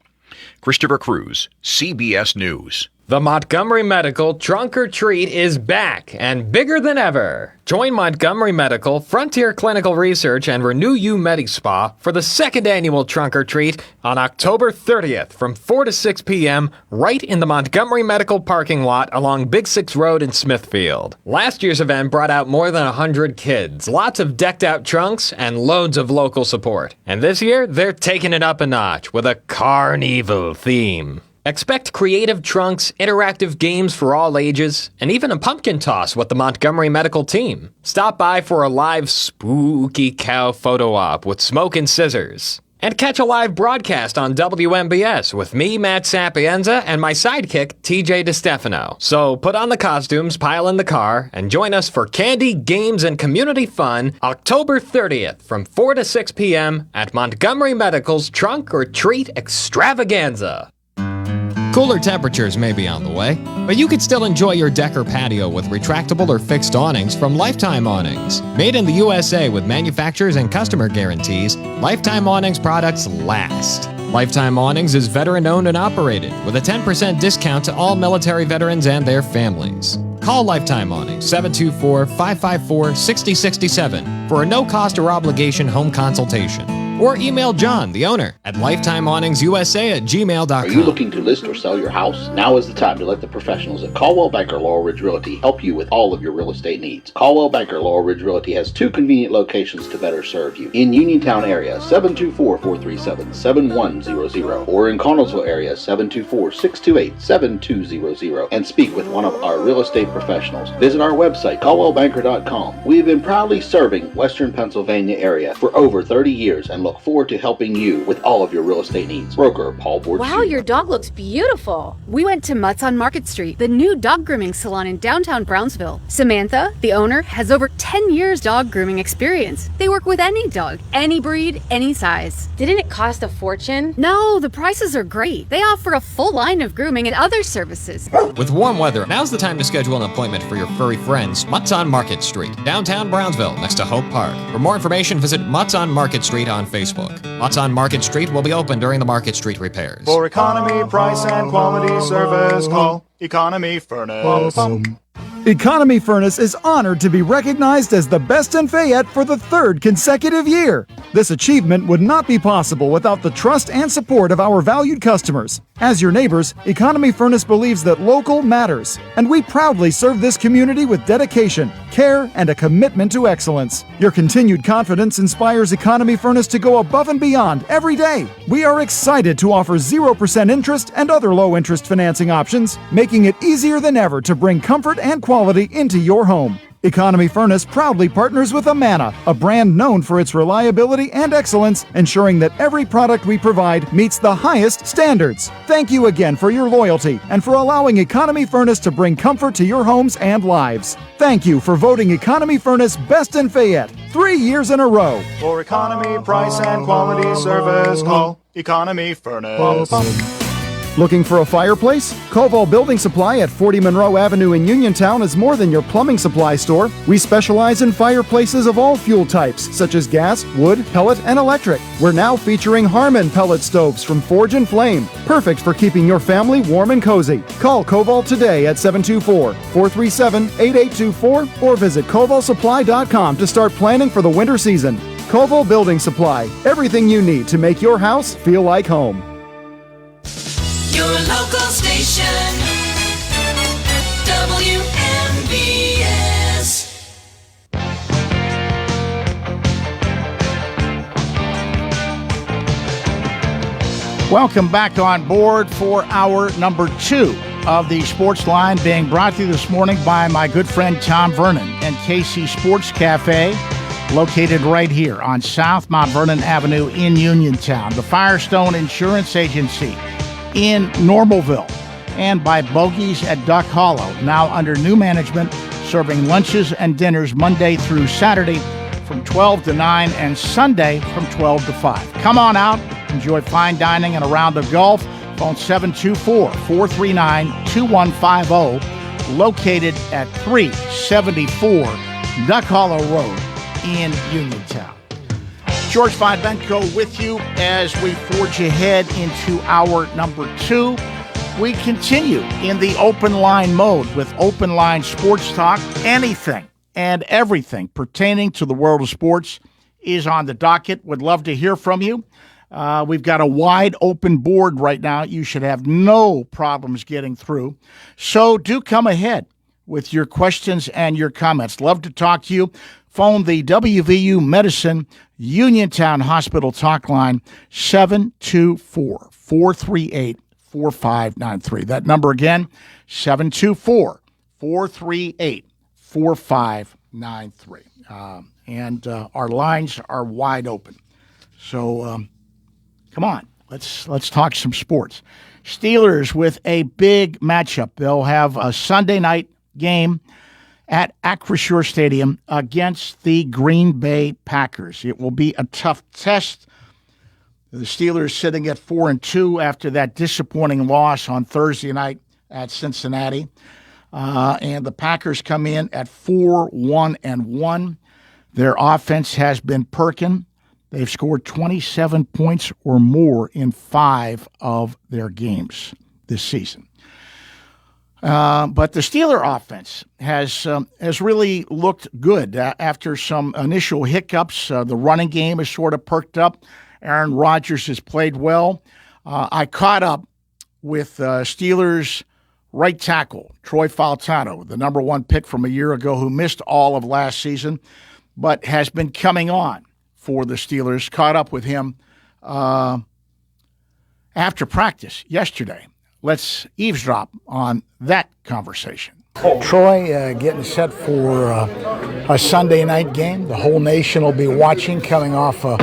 Christopher Cruz, CBS News. The Montgomery Medical Trunk or Treat is back and bigger than ever. Join Montgomery Medical, Frontier Clinical Research, and Renew You MediSpa for the second annual Trunk or Treat on October 30th from 4 to 6 p.m. right in the Montgomery Medical parking lot along Big 6 Road in Smithfield. Last year's event brought out more than 100 kids, lots of decked out trunks, and loads of local support. And this year, they're taking it up a notch with a carnival theme. Expect creative trunks, interactive games for all ages, and even a pumpkin toss with the Montgomery Medical team. Stop by for a live spooky cow photo op with smoke and scissors. And catch a live broadcast on WMBS with me, Matt Sapienza, and my sidekick, TJ DeStefano. So put on the costumes, pile in the car, and join us for candy, games, and community fun October 30th from 4 to 6 p.m. at Montgomery Medical's Trunk or Treat Extravaganza. Cooler temperatures may be on the way, but you could still enjoy your deck or patio with retractable or fixed awnings from Lifetime Awnings. Made in the USA with manufacturers and customer guarantees, Lifetime Awnings products last. Lifetime Awnings is veteran-owned and operated with a 10% discount to all military veterans and their families. Call Lifetime Awnings 724-554-6067 for a no-cost or obligation home consultation. Or email John, the owner, at lifetimeawningsusa@gmail.com. Are you looking to list or sell your house? Now is the time to let the professionals at Caldwell Banker Laurel Ridge Realty help you with all of your real estate needs. Caldwell Banker Laurel Ridge Realty has 2 convenient locations to better serve you. In Uniontown area, 724-437-7100, or in Connellsville area, 724-628-7200, and speak with one of our real estate professionals. Visit our website, caldwellbanker.com. We have been proudly serving Western Pennsylvania area for over 30 years and look forward to helping you with all of your real estate needs. Broker Paul Borges. Wow, your dog looks beautiful. We went to Mutt's on Market Street, the new dog grooming salon in downtown Brownsville. Samantha, the owner, has over 10 years dog grooming experience. They work with any dog, any breed, any size. Didn't it cost a fortune? No, the prices are great. They offer a full line of grooming and other services. With warm weather, now's the time to schedule an appointment for your furry friends. Mutt's on Market Street, downtown Brownsville, next to Hope Park. For more information, visit Mutt's on Market Street on Facebook. Mutt's on Market Street will be open during the Market Street repairs. For economy, price, and quality service, call Economy Furnace. Economy Furnace is honored to be recognized as the best in Fayette for the 3rd consecutive year. This achievement would not be possible without the trust and support of our valued customers. As your neighbors, Economy Furnace believes that local matters, and we proudly serve this community with dedication, care, and a commitment to excellence. Your continued confidence inspires Economy Furnace to go above and beyond every day. We are excited to offer 0% interest and other low-interest financing options, making it easier than ever to bring comfort and quality into your home. Economy Furnace proudly partners with Amana, a brand known for its reliability and excellence, ensuring that every product we provide meets the highest standards. Thank you again for your loyalty and for allowing Economy Furnace to bring comfort to your homes and lives. Thank you for voting Economy Furnace Best in Fayette 3 years in a row. For economy, price, and quality service, call Economy Furnace. Looking for a fireplace? Koval Building Supply at 40 Monroe Avenue in Uniontown is more than your plumbing supply store. We specialize in fireplaces of all fuel types, such as gas, wood, pellet, and electric. We're now featuring Harmon pellet stoves from Forge and Flame, perfect for keeping your family warm and cozy. Call Koval today at 724-437-8824 or visit kovalsupply.com to start planning for the winter season. Koval Building Supply, everything you need to make your house feel like home. Your local station, WMBS. Welcome back on board for hour number 2 of the Sportsline, being brought to you this morning by my good friend Tom Vernon and KC Sports Cafe, located right here on South Mount Vernon Avenue in Uniontown. The Firestone Insurance Agency in Normalville, and by Bogies at Duck Hollow, now under new management, serving lunches and dinners Monday through Saturday from 12 to 9 and Sunday from 12 to 5. Come on out, enjoy fine dining and a round of golf. Phone 724-439-2150, located at 374 Duck Hollow Road in Uniontown. George Von Benko with you as we forge ahead into hour number 2. we continue in the open line mode with Open Line Sports Talk. Anything and everything pertaining to the world of sports is on the docket. Would love to hear from you. We've got a wide open board right now. You should have no problems getting through. So do come ahead with your questions and your comments. Love to talk to you. Phone the WVU Medicine Uniontown Hospital talk line 724-438-4593. That number again, 724-438-4593. And our lines are wide open. So come on, let's talk some sports. Steelers with a big matchup. They'll have a Sunday night game at Acrisure Stadium against the Green Bay Packers. It will be a tough test. The Steelers sitting at 4-2 after that disappointing loss on Thursday night at Cincinnati. And the Packers come in at 4-1-1. Their offense has been perking. They've scored 27 points or more in 5 of their games this season. But the Steeler offense has really looked good after some initial hiccups. The running game has sort of perked up. Aaron Rodgers has played well. I caught up with Steelers right tackle Troy Fautano, the number 1 pick from a year ago, who missed all of last season, but has been coming on for the Steelers. Caught up with him after practice yesterday. Let's eavesdrop on that conversation. Troy, getting set for a Sunday night game. The whole nation will be watching, coming off a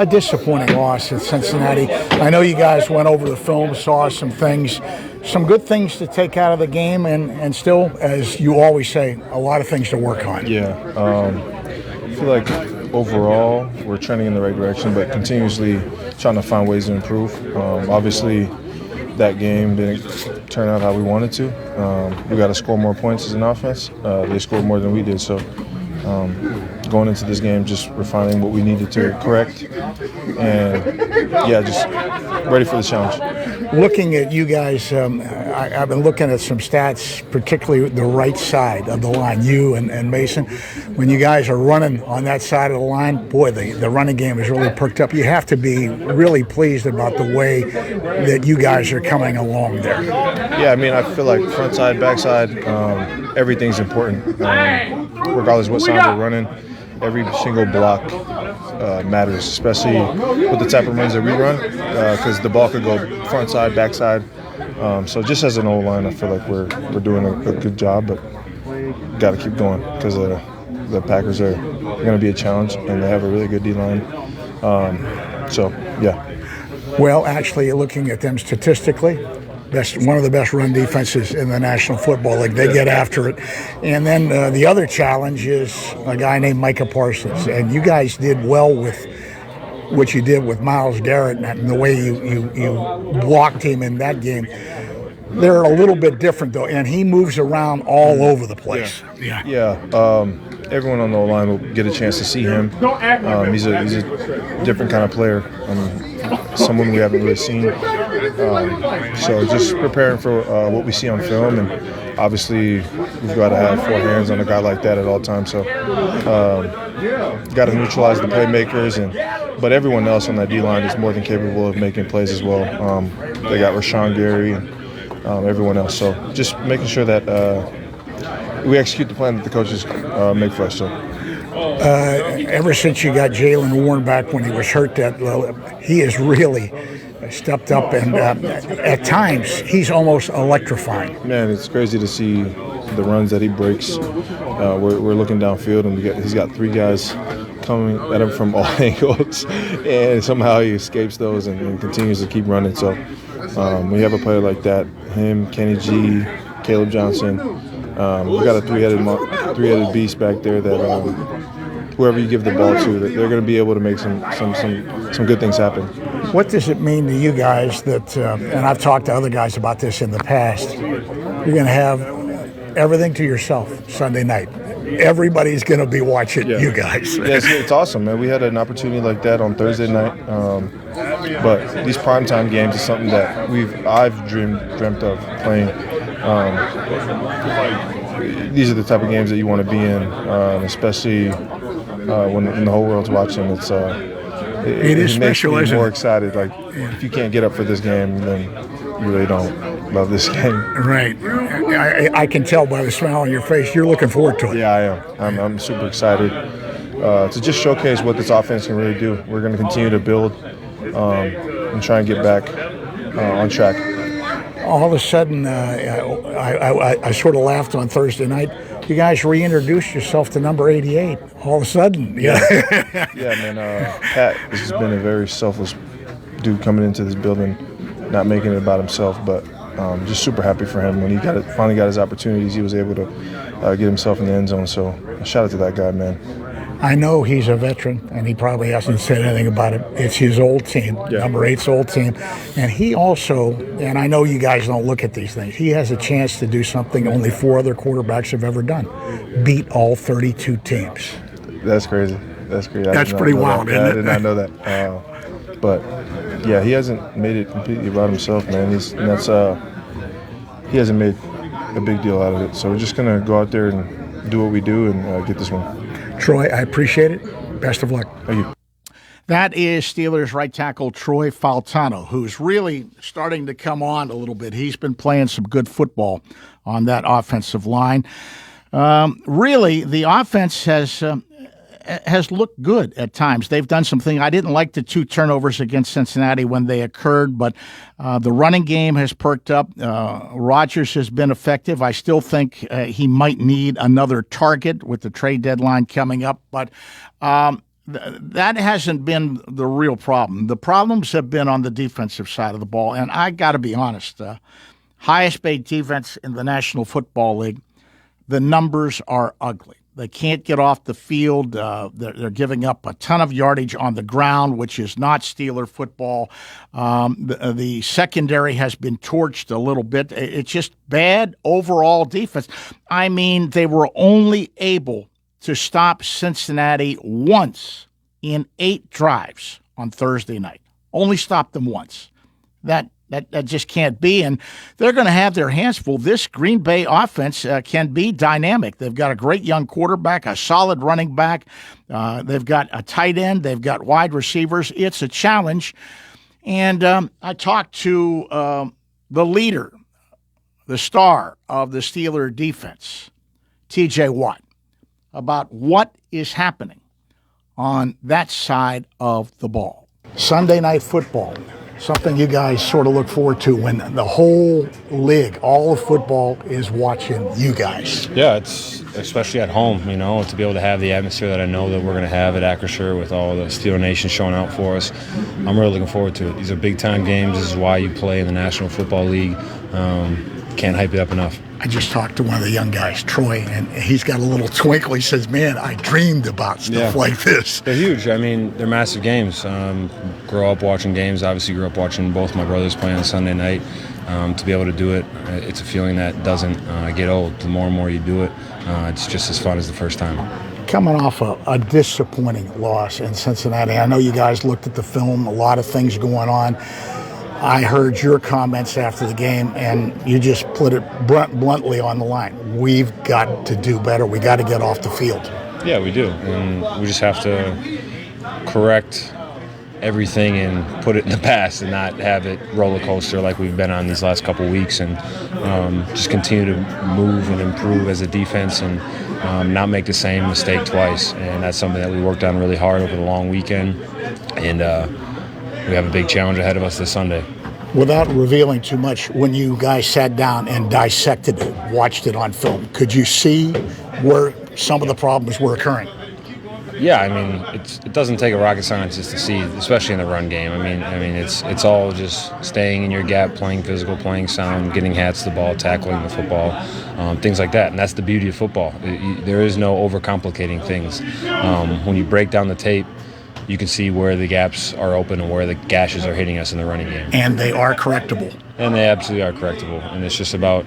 disappointing loss at Cincinnati. I know you guys went over the film, saw some things, some good things to take out of the game, and still, as you always say, a lot of things to work on. Yeah, I feel like overall we're trending in the right direction, but continuously trying to find ways to improve. Obviously, that game didn't turn out how we wanted to. We got to score more points as an offense. They scored more than we did, so going into this game, just refining what we needed to correct, and just ready for the challenge. Looking at you guys, I've been looking at some stats, particularly the right side of the line, you and Mason. When you guys are running on that side of the line, boy, the running game is really perked up. You have to be really pleased about the way that you guys are coming along there. Yeah, I mean, I feel like front side, back side, everything's important. Regardless of what side we're running, every single block matters, especially with the type of runs that we run, because the ball could go front side, back side. So just as an O-line, I feel like we're doing a good job, but got to keep going because the Packers are going to be a challenge, and they have a really good D-line. Well, actually, looking at them statistically, one of the best run defenses in the National Football League. They get after it. And then the other challenge is a guy named Micah Parsons. And you guys did well with what you did with Myles Garrett and the way you blocked him in that game. They're a little bit different, though, and he moves around all over the place. Everyone on the line will get a chance to see him. He's a different kind of player. Someone we haven't really seen. So just preparing for what we see on film, and obviously we've got to have 4 hands on a guy like that at all times. So got to neutralize the playmakers, but everyone else on that D-line is more than capable of making plays as well. They got Rashawn Gary and everyone else. So just making sure that we execute the plan that the coaches make for us. So. Ever since you got Jalen Warren back when he was hurt, he has really stepped up, and at times he's almost electrifying. Man, it's crazy to see the runs that he breaks. We're looking downfield, and he's got 3 guys coming at him from all angles, and somehow he escapes those and continues to keep running. So when you have a player like that, him, Kenny G, Caleb Johnson, we got a three-headed beast back there that whoever you give the ball to, that they're going to be able to make some good things happen. What does it mean to you guys that, and I've talked to other guys about this in the past, you're going to have everything to yourself Sunday night. Everybody's going to be watching you guys. Yeah, it's awesome, man. We had an opportunity like that on Thursday night, but these primetime games is something that I've dreamt of playing. These are the type of games that you want to be in, especially when the whole world's watching. It is makes special, me isn't more it? excited. Like, if you can't get up for this game, then you really don't love this game. Right. I can tell by the smile on your face you're looking forward to it. Yeah, I am. I'm super excited to just showcase what this offense can really do. We're going to continue to build and try and get back on track. All of a sudden, I sort of laughed on Thursday night. You guys reintroduced yourself to number 88. All of a sudden. Yeah, man. Pat has been a very selfless dude coming into this building, not making it about himself, but just super happy for him. When he finally got his opportunities, he was able to get himself in the end zone. So shout out to that guy, man. I know he's a veteran, and he probably hasn't said anything about it. It's his old team, number 8's old team. And he also, and I know you guys don't look at these things, he has a chance to do something only 4 other quarterbacks have ever done, beat all 32 teams. That's crazy. That's pretty wild, isn't it? I did not know that. But, yeah, he hasn't made it completely about himself, man. He hasn't made a big deal out of it. So we're just going to go out there and do what we do and get this one. Troy, I appreciate it. Best of luck. Thank you. That is Steelers right tackle Troy Faltano, who's really starting to come on a little bit. He's been playing some good football on that offensive line. Really, the offense has looked good at times. They've done something. I didn't like the 2 turnovers against Cincinnati when they occurred, but the running game has perked up. Rodgers has been effective. I still think he might need another target with the trade deadline coming up, but that hasn't been the real problem. The problems have been on the defensive side of the ball, and I got to be honest, highest paid defense in the National Football League, the numbers are ugly. They can't get off the field. They're giving up a ton of yardage on the ground, which is not Steeler football. The secondary has been torched a little bit. It's just bad overall defense. I mean, they were only able to stop Cincinnati once in 8 drives on Thursday night. Only stopped them once. That just can't be, and they're going to have their hands full. This Green Bay offense can be dynamic. They've got a great young quarterback, a solid running back. They've got a tight end. They've got wide receivers. It's a challenge. And I talked to the leader, the star of the Steeler defense, T.J. Watt, about what is happening on that side of the ball. Sunday Night Football. Something you guys sort of look forward to when the whole league, all of football, is watching you guys. Yeah, it's especially at home, to be able to have the atmosphere that I know that we're going to have at Acrisure with all the Steeler Nation showing out for us. I'm really looking forward to it. These are big-time games. This is why you play in the National Football League. Can't hype it up enough. I just talked to one of the young guys, Troy, and he's got a little twinkle. He says, man, I dreamed about stuff like this. They're huge. I mean, they're massive games. Grew up watching games. Obviously grew up watching both my brothers play on Sunday night. To be able to do it, it's a feeling that doesn't get old. The more and more you do it, it's just as fun as the first time. Coming off a disappointing loss in Cincinnati, I know you guys looked at the film, a lot of things going on. I heard your comments after the game, and you just put it bluntly on the line. We've got to do better. We got to get off the field. Yeah, we do. And we just have to correct everything and put it in the past and not have it roller coaster like we've been on these last couple weeks, and just continue to move and improve as a defense and not make the same mistake twice. And that's something that we worked on really hard over the long weekend. And we have a big challenge ahead of us this Sunday. Without revealing too much, when you guys sat down and dissected it, watched it on film, could you see where some of the problems were occurring? Yeah, I mean, it doesn't take a rocket scientist to see, especially in the run game. I mean, it's all just staying in your gap, playing physical, playing sound, getting hats to the ball, tackling the football, things like that. And that's the beauty of football. There is no overcomplicating things. When you break down the tape, you can see where the gaps are open and where the gashes are hitting us in the running game. And they are correctable. And they absolutely are correctable. And it's just about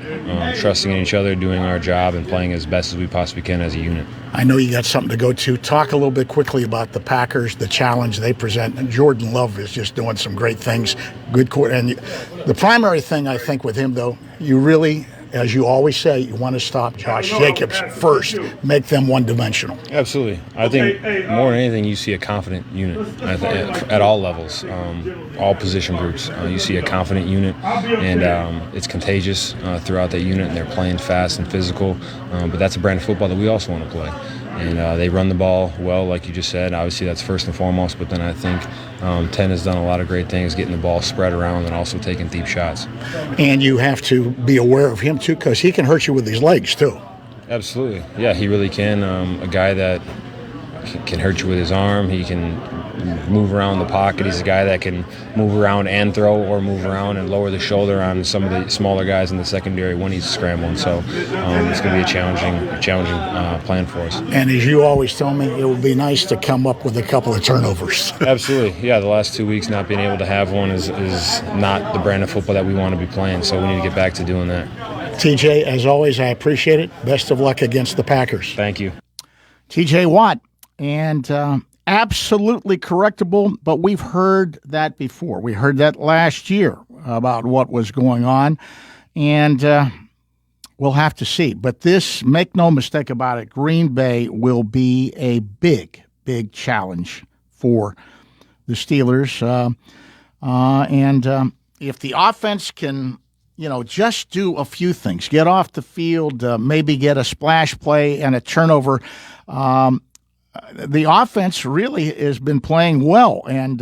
trusting in each other, doing our job, and playing as best as we possibly can as a unit. I know you got something to go to. Talk a little bit quickly about the Packers, the challenge they present. And Jordan Love is just doing some great things. Good court. And the primary thing, I think, with him, though, you really, as you always say, you want to stop Josh Jacobs first, make them one-dimensional. Absolutely. I think more than anything, you see a confident unit at all levels, all position groups. You see a confident unit, and it's contagious throughout that unit, and they're playing fast and physical. But that's a brand of football that we also want to play. And they run the ball well, like you just said. Obviously, that's first and foremost. But then I think 10 has done a lot of great things, getting the ball spread around and also taking deep shots. And you have to be aware of him, too, because he can hurt you with his legs, too. Absolutely. Yeah, he really can. A guy that can hurt you with his arm. He can move around the pocket. He's a guy that can move around and throw, or move around and lower the shoulder on some of the smaller guys in the secondary when he's scrambling. So it's going to be a challenging plan for us. And as you always tell me, it would be nice to come up with a couple of turnovers. Absolutely. Yeah, the last 2 weeks not being able to have one is not the brand of football that we want to be playing. So we need to get back to doing that. TJ, as always, I appreciate it. Best of luck against the Packers. Thank you. TJ Watt. And absolutely correctable, but we've heard that before. We heard that last year about what was going on, and we'll have to see. But this, make no mistake about it, Green Bay will be a big, big challenge for the Steelers. And if the offense can, just do a few things, get off the field, maybe get a splash play and a turnover, the offense really has been playing well. And,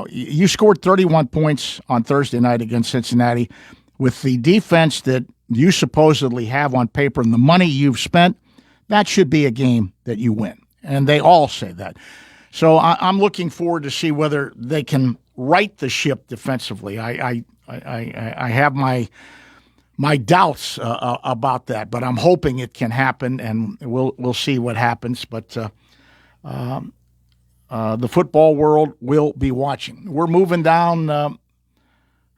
you scored 31 points on Thursday night against Cincinnati with the defense that you supposedly have on paper and the money you've spent. That should be a game that you win. And they all say that. So I'm looking forward to see whether they can right the ship defensively. I have my doubts about that, but I'm hoping it can happen, and we'll see what happens. But the football world will be watching. We're moving down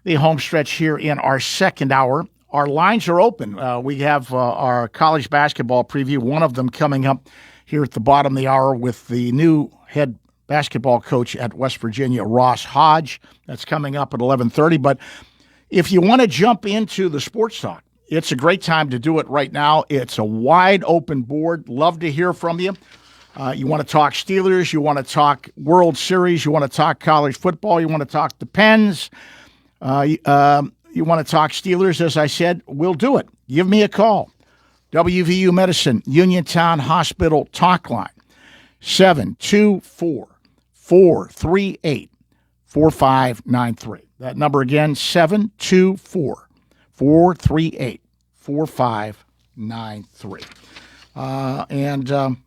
the home stretch here in our second hour. Our lines are open. We have our college basketball preview, one of them coming up here at the bottom of the hour with the new head basketball coach at West Virginia, Ross Hodge. That's coming up at 11:30. But if you want to jump into the sports talk, it's a great time to do it right now. It's a wide open board. Love to hear from you. You want to talk Steelers, you want to talk World Series, you want to talk college football, you want to talk the Pens, you want to talk Steelers, as I said, we'll do it. Give me a call. WVU Medicine, Uniontown Hospital Talk Line, 724-438-4593. That number again, 724-438-4593.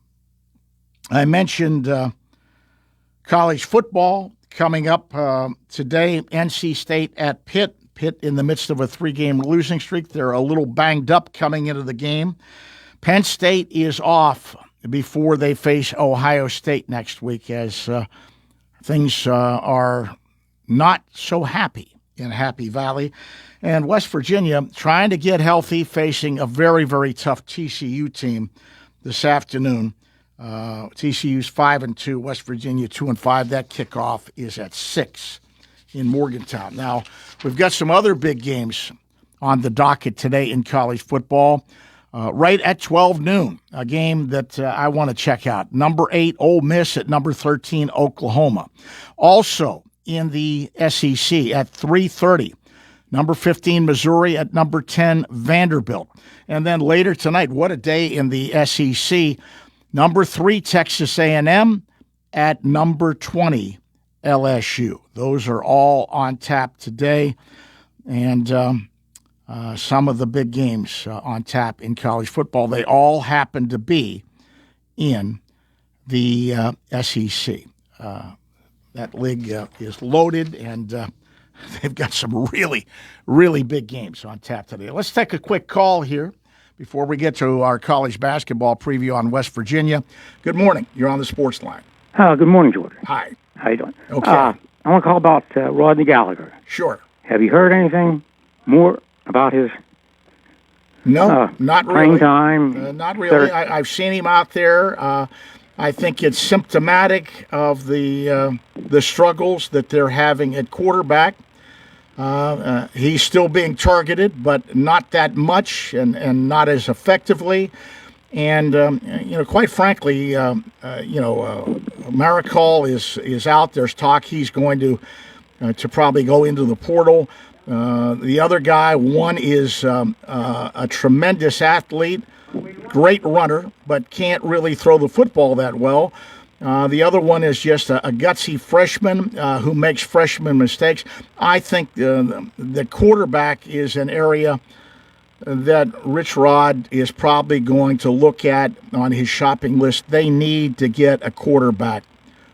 I mentioned college football coming up today. NC State at Pitt. Pitt in the midst of a 3-game losing streak. They're a little banged up coming into the game. Penn State is off before they face Ohio State next week, as things are not so happy in Happy Valley. And West Virginia trying to get healthy, facing a very, very tough TCU team this afternoon. TCU's 5-2, West Virginia 2-5. That kickoff is at 6 in Morgantown. Now, we've got some other big games on the docket today in college football. Right at 12 noon, a game that I want to check out. Number 8, Ole Miss at number 13, Oklahoma. Also in the SEC at 3:30, number 15, Missouri at number 10, Vanderbilt. And then later tonight, what a day in the SEC. Number 3, Texas A&M at number 20, LSU. Those are all on tap today, and some of the big games on tap in college football. They all happen to be in the SEC. That league is loaded, and they've got some really, really big games on tap today. Let's take a quick call here before we get to our college basketball preview on West Virginia. Good morning. You're on the Sportsline. Good morning, George. Hi. How you doing? Okay. I want to call about Rodney Gallagher. Sure. Have you heard anything? more about his No, not playing really. time? Not really. I've seen him out there. I think it's symptomatic of the struggles that they're having at quarterback. He's still being targeted, but not that much and not as effectively. And, quite frankly, Maricol is out. There's talk he's going to probably go into the portal. The other guy, one is a tremendous athlete, great runner, but can't really throw the football that well. The other one is just a gutsy freshman who makes freshman mistakes. I think the quarterback is an area that Rich Rod is probably going to look at on his shopping list. They need to get a quarterback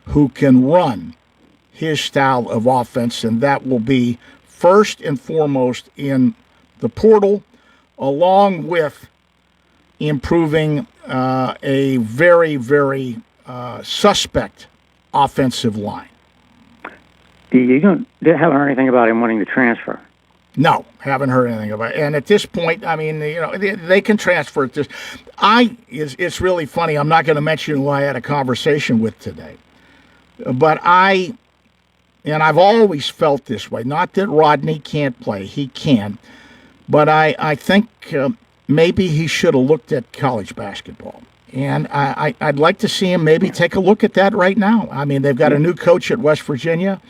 who can run his style of offense, and that will be first and foremost in the portal, along with improving a very, very suspect offensive line. You haven't heard anything about him wanting to transfer? No, haven't heard anything about it. And at this point, I mean, they can transfer it. It's really funny. I'm not going to mention who I had a conversation with today, but I've always felt this way. Not that Rodney can't play; he can, but I think maybe he should have looked at college basketball. And I'd like to see him maybe take a look at that right now. I mean, they've got a new coach at West Virginia.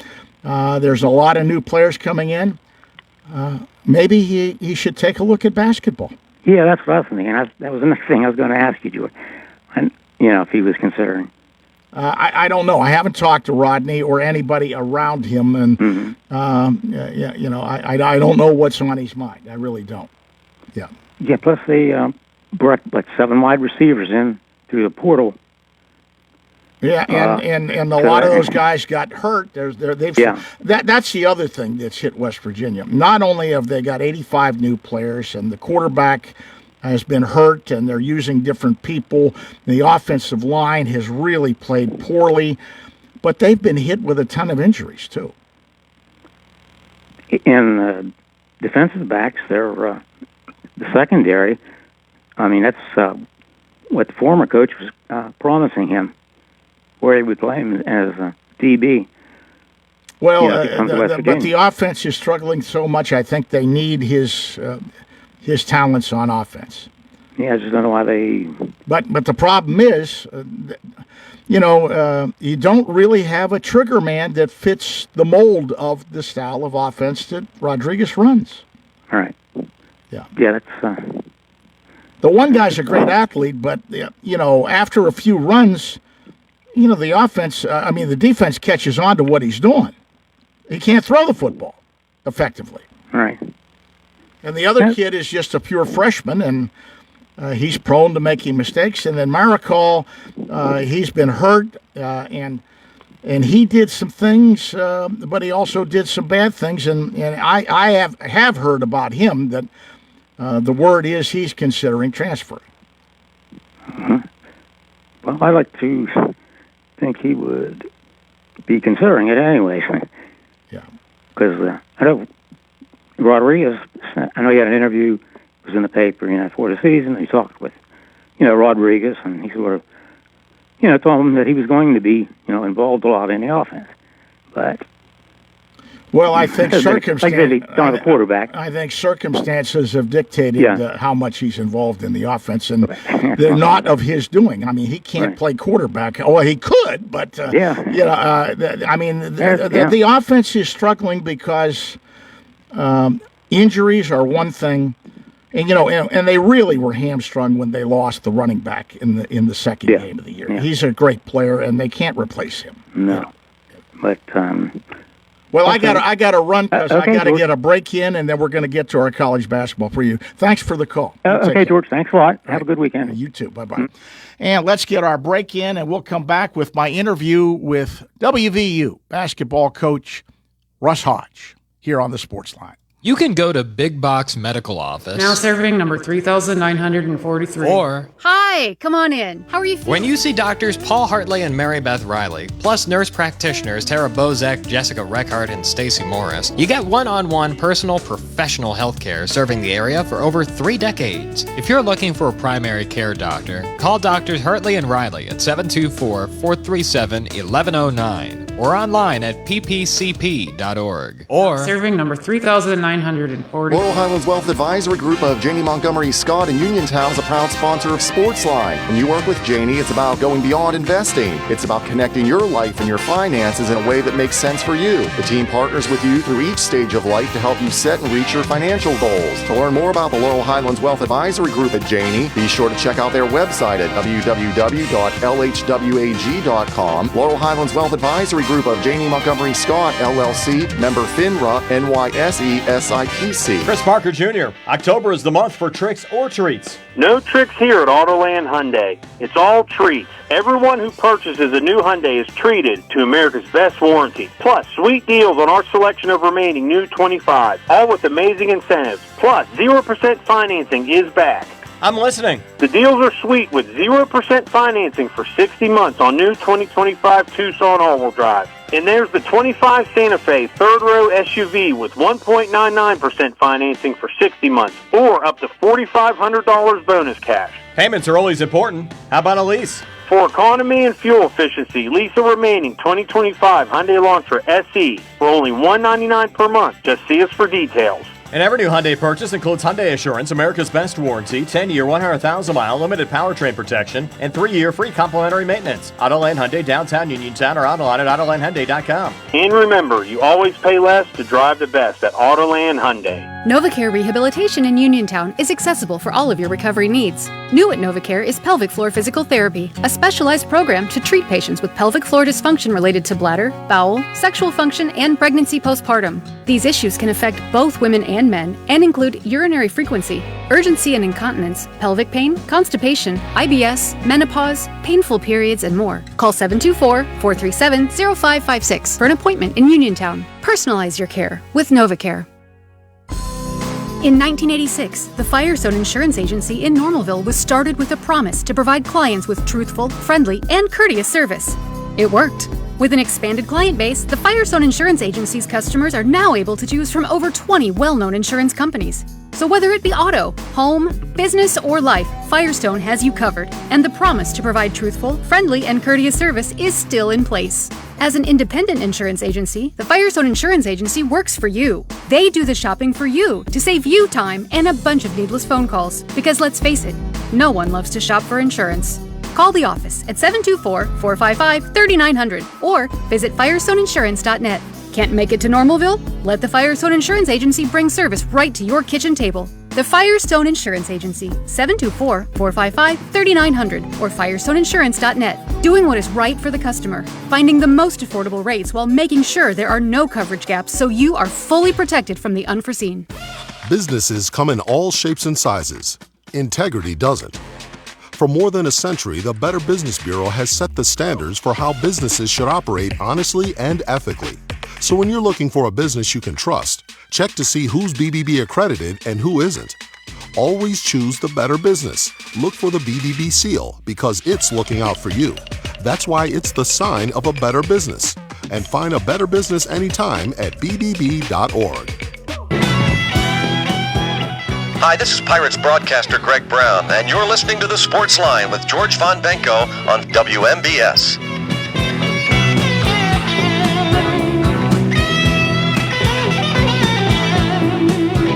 There's a lot of new players coming in. Maybe he should take a look at basketball. Yeah, that's what I was thinking. That was the next thing I was going to ask you, George. And if he was considering. I don't know. I haven't talked to Rodney or anybody around him, and I don't know what's on his mind. I really don't. Yeah. Yeah. Plus, they brought 7 wide receivers in through the portal. Yeah, and a lot of those guys got hurt. That's the other thing that's hit West Virginia. Not only have they got 85 new players, and the quarterback has been hurt, and they're using different people. The offensive line has really played poorly, but they've been hit with a ton of injuries too. And defensive backs, they're the secondary. I mean, that's what the former coach was promising him, where he would play him as a DB. Well, but the offense is struggling so much. I think they need his talents on offense. Yeah, I just don't know why they. But the problem is, you don't really have a trigger man that fits the mold of the style of offense that Rodriguez runs. All right. Yeah. Yeah, that's. The one guy's a great athlete, but after a few runs, the offense. The defense catches on to what he's doing. He can't throw the football effectively. All right. And the other kid is just a pure freshman, and he's prone to making mistakes. And then Maricol, he's been hurt, and he did some things, but he also did some bad things. And I have heard about him that the word is he's considering transferring. Uh-huh. Well, I like to think he would be considering it anyway. Yeah. Because I know Rodriguez, I know he had an interview, it was in the paper, before the season. He talked with, Rodriguez, and he sort of, told him that he was going to be, involved a lot in the offense. But well, I think circumstances. Don't have a quarterback. I think circumstances have dictated how much he's involved in the offense, and they're not of his doing. I mean, he can't play quarterback. Well, he could, but the offense is struggling because injuries are one thing, and they really were hamstrung when they lost the running back in the second game of the year. Yeah. He's a great player, and they can't replace him. No, but. Well, okay. I got to run because I got to get a break in, and then we're going to get to our college basketball preview. Thanks for the call. Okay, George. Thanks a lot. Have a good weekend. You too. Bye-bye. Mm-hmm. And let's get our break in, and we'll come back with my interview with WVU basketball coach Russ Hodge here on the Sportsline. You can go to Big Box Medical Office. Now serving number 3,943. Or... Hi. Hi, come on in. How are you feeling? When you see doctors Paul Hartley and Mary Beth Riley, plus nurse practitioners Tara Bozek, Jessica Reckart, and Stacy Morris, you get one-on-one personal professional health care serving the area for over 3 decades. If you're looking for a primary care doctor, call Doctors Hartley and Riley at 724-437-1109 or online at ppcp.org. Or serving number 3,940. Laurel Highlands Wealth Advisory Group of Janie Montgomery Scott in Uniontown is a proud sponsor of Sportsline. When you work with Janie, it's about going beyond investing. It's about connecting your life and your finances in a way that makes sense for you. The team partners with you through each stage of life to help you set and reach your financial goals. To learn more about the Laurel Highlands Wealth Advisory Group at Janie, be sure to check out their website at www.lhwag.com. Laurel Highlands Wealth Advisory Group of Janie Montgomery Scott, LLC, member FINRA, NYSE, SIPC. Chris Parker Jr., October is the month for tricks or treats. No tricks here at Autoland Hyundai. It's all treats. Everyone who purchases a new Hyundai is treated to America's best warranty. Plus, sweet deals on our selection of remaining new 25, all with amazing incentives. Plus, 0% financing is back. I'm listening. The deals are sweet with 0% financing for 60 months on new 2025 Tucson all-wheel drive. And there's the 25 Santa Fe third-row SUV with 1.99% financing for 60 months or up to $4,500 bonus cash. Payments are always important. How about a lease? For economy and fuel efficiency, lease a remaining 2025 Hyundai Elantra SE for only $199 per month. Just see us for details. And every new Hyundai purchase includes Hyundai Assurance, America's best warranty, 10-year, 100,000-mile limited powertrain protection, and 3-year free complimentary maintenance. Autoland Hyundai, downtown Uniontown, or online at AutolandHyundai.com. And remember, you always pay less to drive the best at Autoland Hyundai. NovaCare Rehabilitation in Uniontown is accessible for all of your recovery needs. New at NovaCare is pelvic floor physical therapy, a specialized program to treat patients with pelvic floor dysfunction related to bladder, bowel, sexual function, and pregnancy postpartum. These issues can affect both women and men and include urinary frequency, urgency and incontinence, pelvic pain, constipation, IBS, menopause, painful periods, and more. Call 724-437-0556 for an appointment in Uniontown. Personalize your care with NovaCare. In 1986, the Firestone Insurance Agency in Normalville was started with a promise to provide clients with truthful, friendly, and courteous service. It worked. With an expanded client base, the Firestone Insurance Agency's customers are now able to choose from over 20 well-known insurance companies. So whether it be auto, home, business, or life, Firestone has you covered, and the promise to provide truthful, friendly, and courteous service is still in place. As an independent insurance agency, the Firestone Insurance Agency works for you. They do the shopping for you to save you time and a bunch of needless phone calls. Because let's face it, no one loves to shop for insurance. Call the office at 724-455-3900 or visit firestoneinsurance.net. Can't make it to Normalville? Let the Firestone Insurance Agency bring service right to your kitchen table. The Firestone Insurance Agency, 724-455-3900 or firestoneinsurance.net. Doing what is right for the customer, finding the most affordable rates while making sure there are no coverage gaps so you are fully protected from the unforeseen. Businesses come in all shapes and sizes. Integrity doesn't. For more than a century, the Better Business Bureau has set the standards for how businesses should operate honestly and ethically. So when you're looking for a business you can trust, check to see who's BBB accredited and who isn't. Always choose the better business. Look for the BBB seal because it's looking out for you. That's why it's the sign of a better business. And find a better business anytime at bbb.org. Hi, this is Pirates broadcaster Greg Brown, and you're listening to the Sports Line with George Von Benko on WMBS.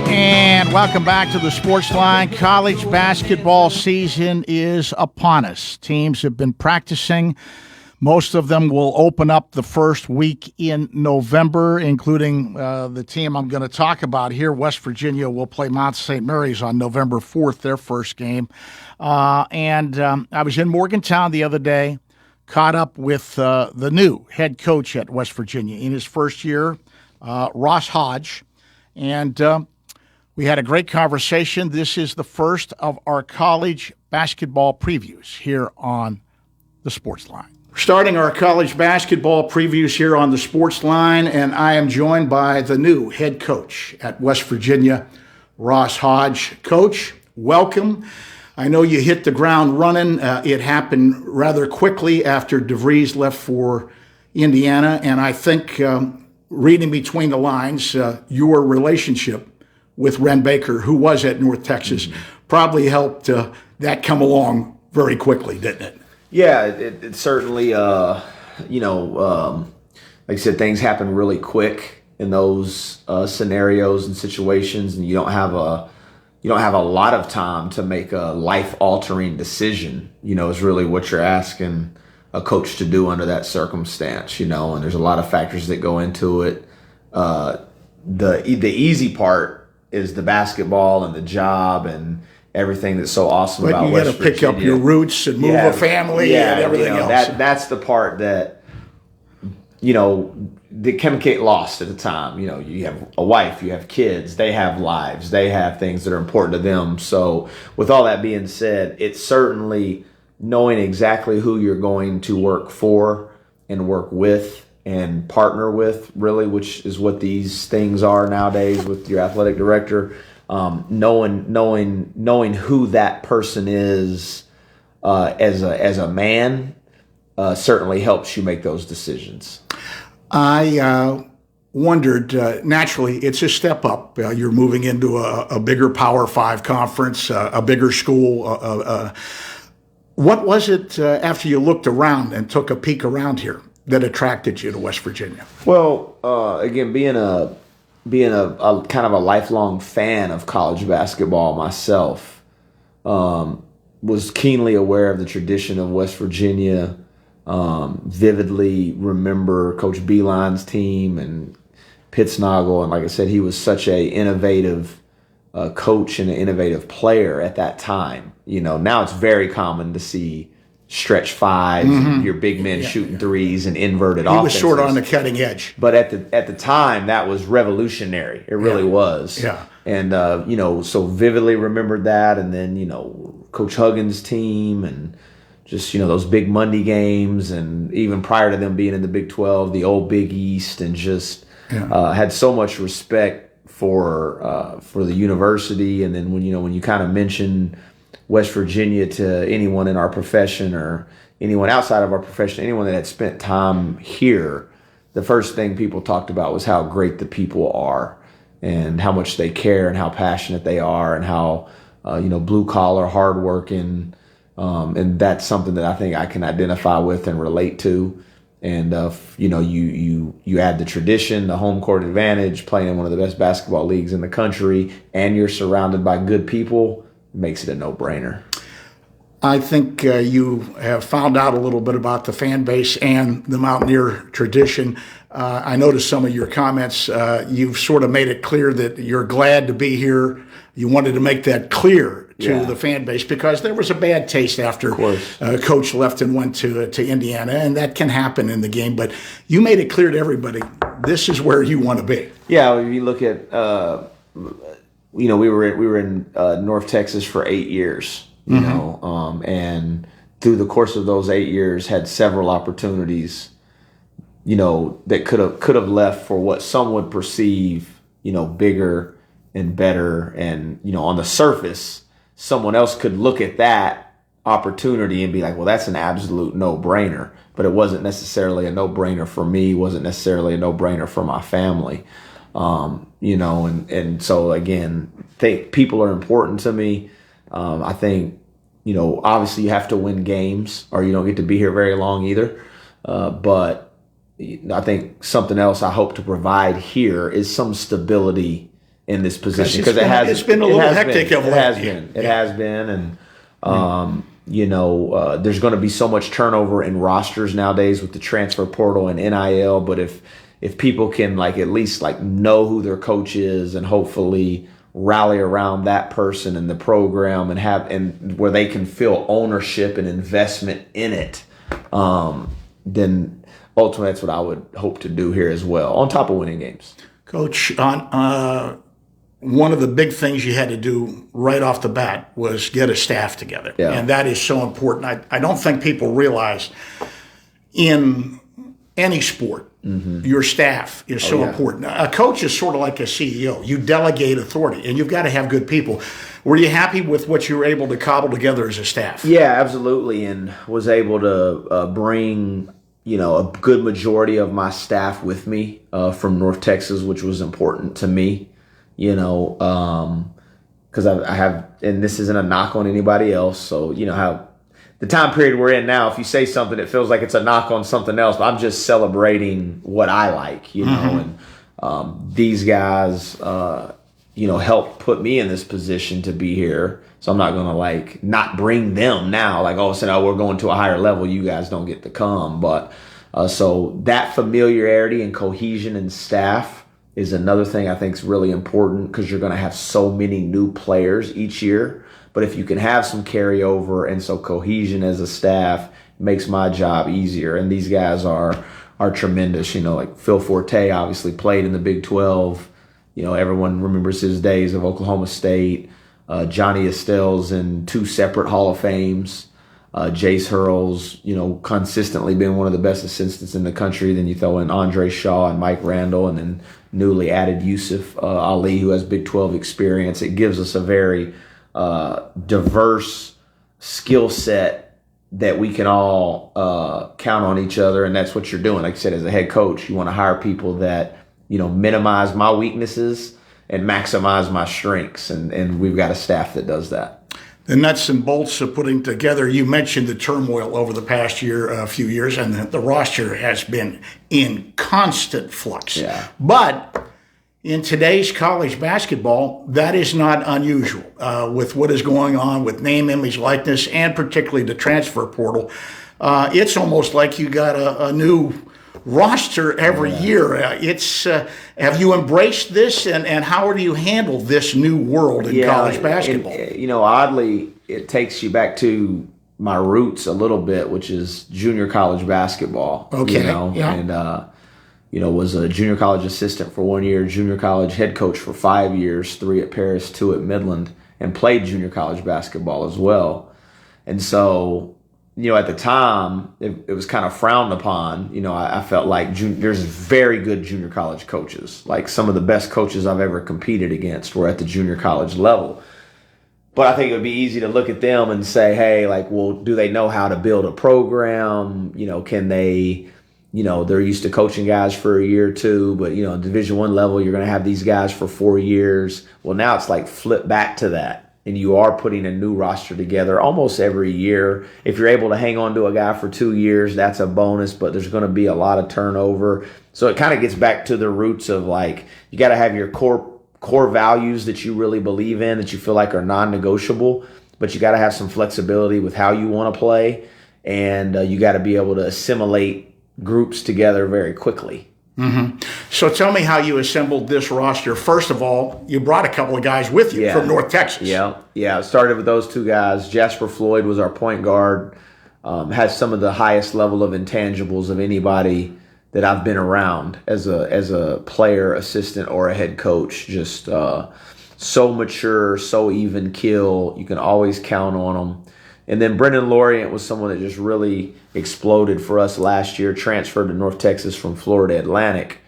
And welcome back to the Sports Line. College basketball season is upon us. Teams have been practicing. Most of them will open up the first week in November, including the team I'm going to talk about here. West Virginia will play Mount St. Mary's on November 4th, their first game. I was in Morgantown the other day, caught up with the new head coach at West Virginia in his first year, Ross Hodge. And we had a great conversation. This is the first of our college basketball previews here on the Sports Line. Starting our college basketball previews here on the Sports Line, and I am joined by the new head coach at West Virginia, Ross Hodge. Coach, welcome. I know you hit the ground running. It happened rather quickly after DeVries left for Indiana, and I think reading between the lines, your relationship with Ren Baker, who was at North Texas, probably helped that come along very quickly, didn't it? Yeah, it certainly, like I said, things happen really quick in those scenarios and situations, and you don't have a lot of time to make a life-altering decision. Is really what you're asking a coach to do under that circumstance. And there's a lot of factors that go into it. The easy part is the basketball and the job and everything that's so awesome about West Virginia. But you got to pick up your roots and move a family and everything else. That's the part that, that can get lost at the time. You have a wife, you have kids, they have lives, they have things that are important to them. So with all that being said, it's certainly knowing exactly who you're going to work for and work with and partner with, really, which is what these things are nowadays with your athletic director. Knowing who that person is as a man certainly helps you make those decisions. I wondered, naturally, it's a step up. You're moving into a bigger Power 5 conference, a bigger school. What was it after you looked around and took a peek around here that attracted you to West Virginia? Well, again, being a kind of a lifelong fan of college basketball myself, was keenly aware of the tradition of West Virginia. Vividly remember Coach Beilein's team and Pittsnagel, and like I said, he was such a innovative coach and an innovative player at that time. Now it's very common to see stretch fives, and your big men shooting threes and inverted offenses. He was sort of on the cutting edge. But at the time, that was revolutionary. It really was. Yeah. And, so vividly remembered that. And then, Coach Huggins' team and just, those big Monday games. And even prior to them being in the Big 12, the old Big East, and just had so much respect for the university. And then when you kind of mention West Virginia to anyone in our profession or anyone outside of our profession, anyone that had spent time here, the first thing people talked about was how great the people are and how much they care and how passionate they are and how, blue collar, hardworking. And that's something that I think I can identify with and relate to. And, you add the tradition, the home court advantage, playing in one of the best basketball leagues in the country, and you're surrounded by good people. Makes it a no-brainer. I think you have found out a little bit about the fan base and the Mountaineer tradition. I noticed some of your comments. You've sort of made it clear that you're glad to be here. You wanted to make that clear to the fan base because there was a bad taste after Coach left and went to Indiana, and that can happen in the game. But you made it clear to everybody, this is where you want to be. Yeah, if you look at we were in North Texas for 8 years, and through the course of those 8 years, had several opportunities, that could have left for what some would perceive, bigger and better, and on the surface, someone else could look at that opportunity and be like, well, that's an absolute no-brainer, but it wasn't necessarily a no-brainer for me, wasn't necessarily a no-brainer for my family. And so again, people are important to me. I think, obviously you have to win games or you don't get to be here very long either. But I think something else I hope to provide here is some stability in this position because it's been a little hectic. It has been. And, there's going to be so much turnover in rosters nowadays with the transfer portal and NIL. But if people can at least know who their coach is and hopefully rally around that person and the program and where they can feel ownership and investment in it, then ultimately that's what I would hope to do here as well, on top of winning games. Coach, one of the big things you had to do right off the bat was get a staff together. Yeah. And that is so important. I don't think people realize in any sport, Mm-hmm. your staff is so important. A coach is sort of like a CEO. You delegate authority, and you've got to have good people. Were you happy with what you were able to cobble together as a staff? Yeah, absolutely, and was able to bring a good majority of my staff with me from North Texas, which was important to me. Because I have, and this isn't a knock on anybody else. So how the time period we're in now, if you say something, it feels like it's a knock on something else. But I'm just celebrating what I like, and these guys, helped put me in this position to be here. So I'm not going to not bring them now. Like, all of a sudden, we're going to a higher level. You guys don't get to come. But so that familiarity and cohesion in staff is another thing I think is really important, because you're going to have so many new players each year. But if you can have some carryover and so cohesion as a staff, makes my job easier. And these guys are tremendous. Like Phil Forte obviously played in the Big 12. Everyone remembers his days of Oklahoma State. Johnny Estelle's in 2 separate Hall of Fames. Jace Hurl's, consistently been one of the best assistants in the country. Then you throw in Andre Shaw and Mike Randall, and then newly added Yusuf Ali, who has Big 12 experience. It gives us a very diverse skill set that we can all count on each other, and that's what you're doing. Like I said, as a head coach, you want to hire people that minimize my weaknesses and maximize my strengths, and we've got a staff that does that. The nuts and bolts of putting together, you mentioned the turmoil over the past few years, and the roster has been in constant flux. Yeah. But in today's college basketball, that is not unusual. With what is going on with name, image, likeness, and particularly the transfer portal, it's almost like you got a new roster every year. Have you embraced this, and how do you handle this new world in college basketball? And, oddly, it takes you back to my roots a little bit, which is junior college basketball. Okay. And was a junior college assistant for 1 year, junior college head coach for 5 years, 3 at Paris, 2 at Midland, and played junior college basketball as well. And so, at the time, it was kind of frowned upon. I felt like there's very good junior college coaches. Like, some of the best coaches I've ever competed against were at the junior college level. But I think it would be easy to look at them and say, hey, do they know how to build a program? Can they, they're used to coaching guys for a year or two, but, Division I level, you're going to have these guys for 4 years. Well, now it's like flip back to that. And you are putting a new roster together almost every year. If you're able to hang on to a guy for 2 years, that's a bonus, but there's going to be a lot of turnover. So it kind of gets back to the roots of you got to have your core values that you really believe in, that you feel like are non-negotiable, but you got to have some flexibility with how you want to play, and you got to be able to assimilate groups together very quickly. Mm-hmm. So tell me how you assembled this roster. First of all, you brought a couple of guys with you from North Texas. Yeah. I started with those 2 guys. Jasper Floyd was our point guard. Has some of the highest level of intangibles of anybody that I've been around as a player, assistant, or a head coach. Just so mature, so even keel. You can always count on them. And then Brendan Lorient was someone that just really exploded for us last year, transferred to North Texas from Florida Atlantic,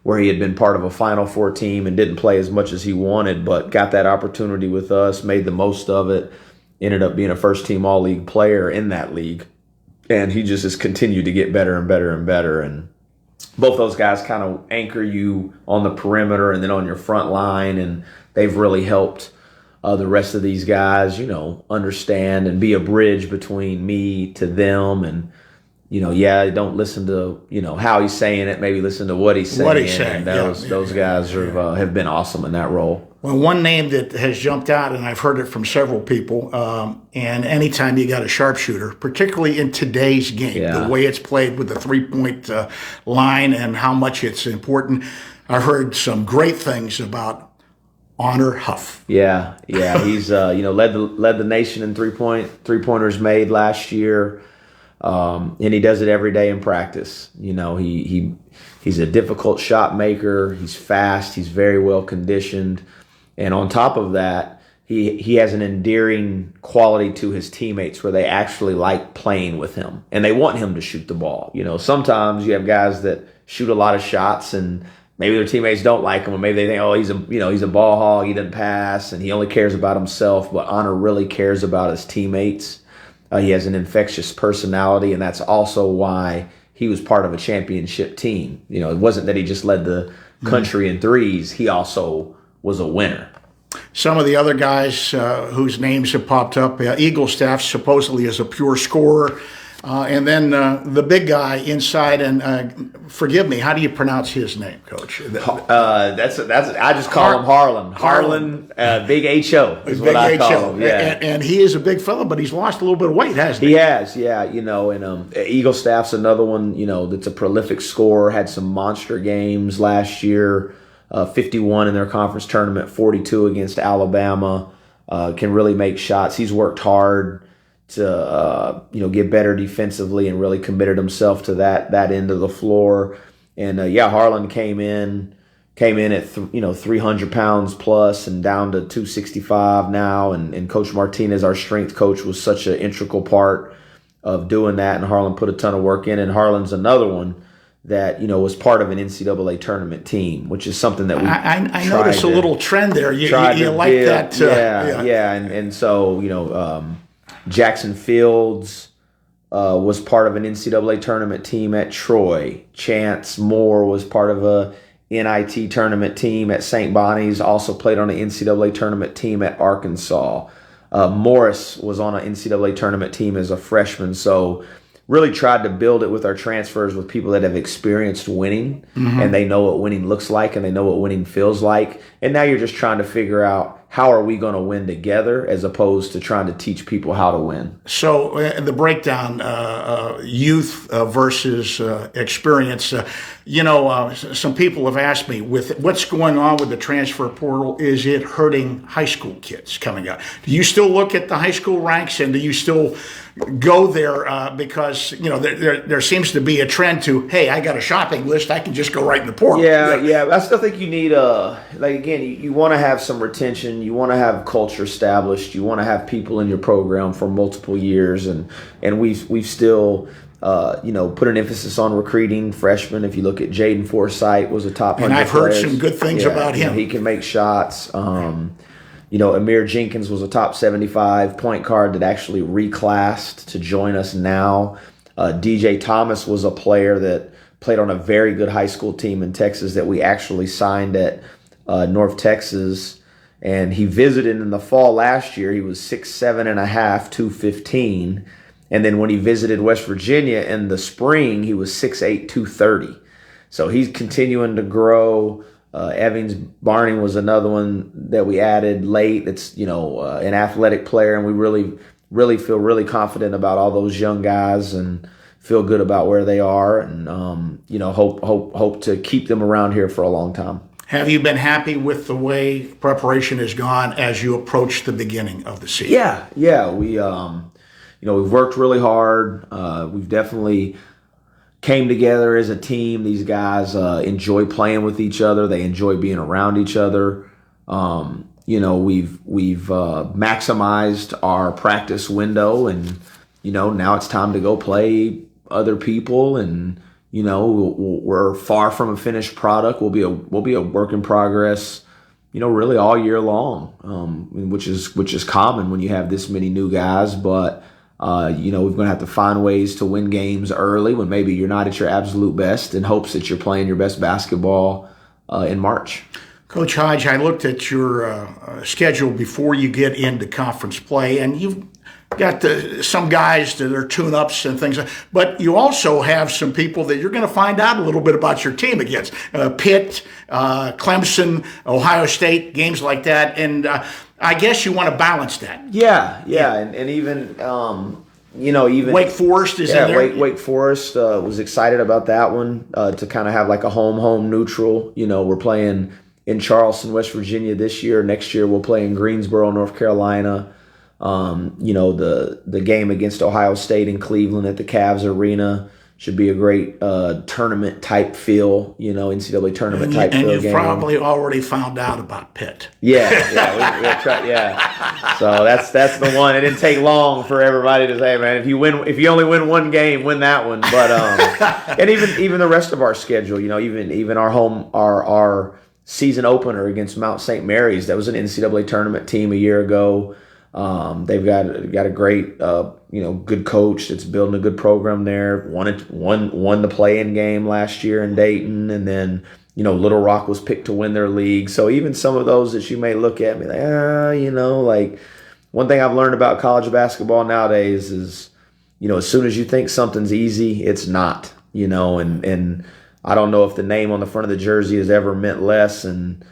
where he had been part of a Final Four team and didn't play as much as he wanted, but got that opportunity with us, made the most of it, ended up being a first-team All-League player in that league. And he just has continued to get better and better and better. And both those guys kind of anchor you on the perimeter and then on your front line, and they've really helped the rest of these guys, understand and be a bridge between me to them. And, don't listen to, how he's saying it, maybe listen to what he's saying. And those guys have been awesome in that role. Well, one name that has jumped out, and I've heard it from several people, and anytime you got a sharpshooter, particularly in today's game, the way it's played with the three-point line and how much it's important, I heard some great things about Honor Huff. Yeah, he's led the nation in three-pointers made last year, and he does it every day in practice. He's a difficult shot maker. He's fast. He's very well conditioned, and on top of that, he has an endearing quality to his teammates where they actually like playing with him and they want him to shoot the ball. Sometimes you have guys that shoot a lot of shots and maybe their teammates don't like him, or maybe they think, oh, he's a ball hog, he doesn't pass, and he only cares about himself. But Honor really cares about his teammates. He has an infectious personality, and that's also why he was part of a championship team. It wasn't that he just led the country in threes; he also was a winner. Some of the other guys whose names have popped up, Eagle Staff supposedly is a pure scorer. And then the big guy inside, and forgive me, how do you pronounce his name, Coach? That's I just call him Harlan. Big H.O. is what I call him. Yeah. And he is a big fella, but he's lost a little bit of weight, hasn't he? He has, yeah. And Eagle Staff's another one, that's a prolific scorer, had some monster games last year, 51 in their conference tournament, 42 against Alabama, can really make shots. He's worked hard to get better defensively and really committed himself to that end of the floor. And Harlan came in at 300 pounds plus and down to 265 now. And Coach Martinez, our strength coach, was such an integral part of doing that. And Harlan put a ton of work in. And Harlan's another one that was part of an NCAA tournament team, which is something that we I noticed a little trend there. You like that? And so Jackson Fields was part of an NCAA tournament team at Troy. Chance Moore was part of a NIT tournament team at St. Bonnie's, also played on an NCAA tournament team at Arkansas. Morris was on an NCAA tournament team as a freshman. So really tried to build it with our transfers with people that have experienced winning, and they know what winning looks like and they know what winning feels like. And now you're just trying to figure out, how are we going to win together as opposed to trying to teach people how to win? So the breakdown, youth versus experience, some people have asked me, with what's going on with the transfer portal, is it hurting high school kids coming up? Do you still look at the high school ranks, and do you still go there because there seems to be a trend to, hey, I got a shopping list, I can just go right in the portal. Yeah. I still think you need you want to have some retention, you want to have culture established, you want to have people in your program for multiple years, and we've still put an emphasis on recruiting freshmen. If you look at Jaden Forsythe, was a top 100 and I've heard players. Some good things about him. He can make shots. Amir Jenkins was a top 75 point guard that actually reclassed to join us now. DJ Thomas was a player that played on a very good high school team in Texas that we actually signed at North Texas. And he visited in the fall last year. He was 6'7.5", 215. And then when he visited West Virginia in the spring, he was 6'8", 230. So he's continuing to grow. Evans Barney was another one that we added late. It's an athletic player, and we really feel really confident about all those young guys and feel good about where they are, and hope to keep them around here for a long time. Have you been happy with the way preparation has gone as you approach the beginning of the season? Yeah. We've worked really hard. We've definitely came together as a team. These guys enjoy playing with each other. They enjoy being around each other. We've maximized our practice window, and now it's time to go play other people. And we're far from a finished product. We'll be a work in progress. Really all year long, which is common when you have this many new guys, but. We're going to have to find ways to win games early when maybe you're not at your absolute best, in hopes that you're playing your best basketball in March. Coach Hodge, I looked at your schedule before you get into conference play, and you've got some guys that are tune-ups and things, but you also have some people that you're going to find out a little bit about your team against. Pitt, Clemson, Ohio State, games like that, and I guess you want to balance that. Yeah. And even even Wake Forest is in there. Wake Forest was excited about that one to kind of have like a home neutral. We're playing in Charleston, West Virginia this year. Next year we'll play in Greensboro, North Carolina. The game against Ohio State in Cleveland at the Cavs Arena should be a great tournament type feel, NCAA tournament type feel game. And you've probably already found out about Pitt. Yeah. So that's the one. It didn't take long for everybody to say, man, if you only win one game, win that one. But and even the rest of our schedule, even our season opener against Mount St. Mary's, that was an NCAA tournament team a year ago. They've got a great good coach that's building a good program there. Won the play-in game last year in Dayton, and then Little Rock was picked to win their league. So even some of those that you may look at and be like, one thing I've learned about college basketball nowadays is, as soon as you think something's easy, it's not. And I don't know if the name on the front of the jersey has ever meant less, and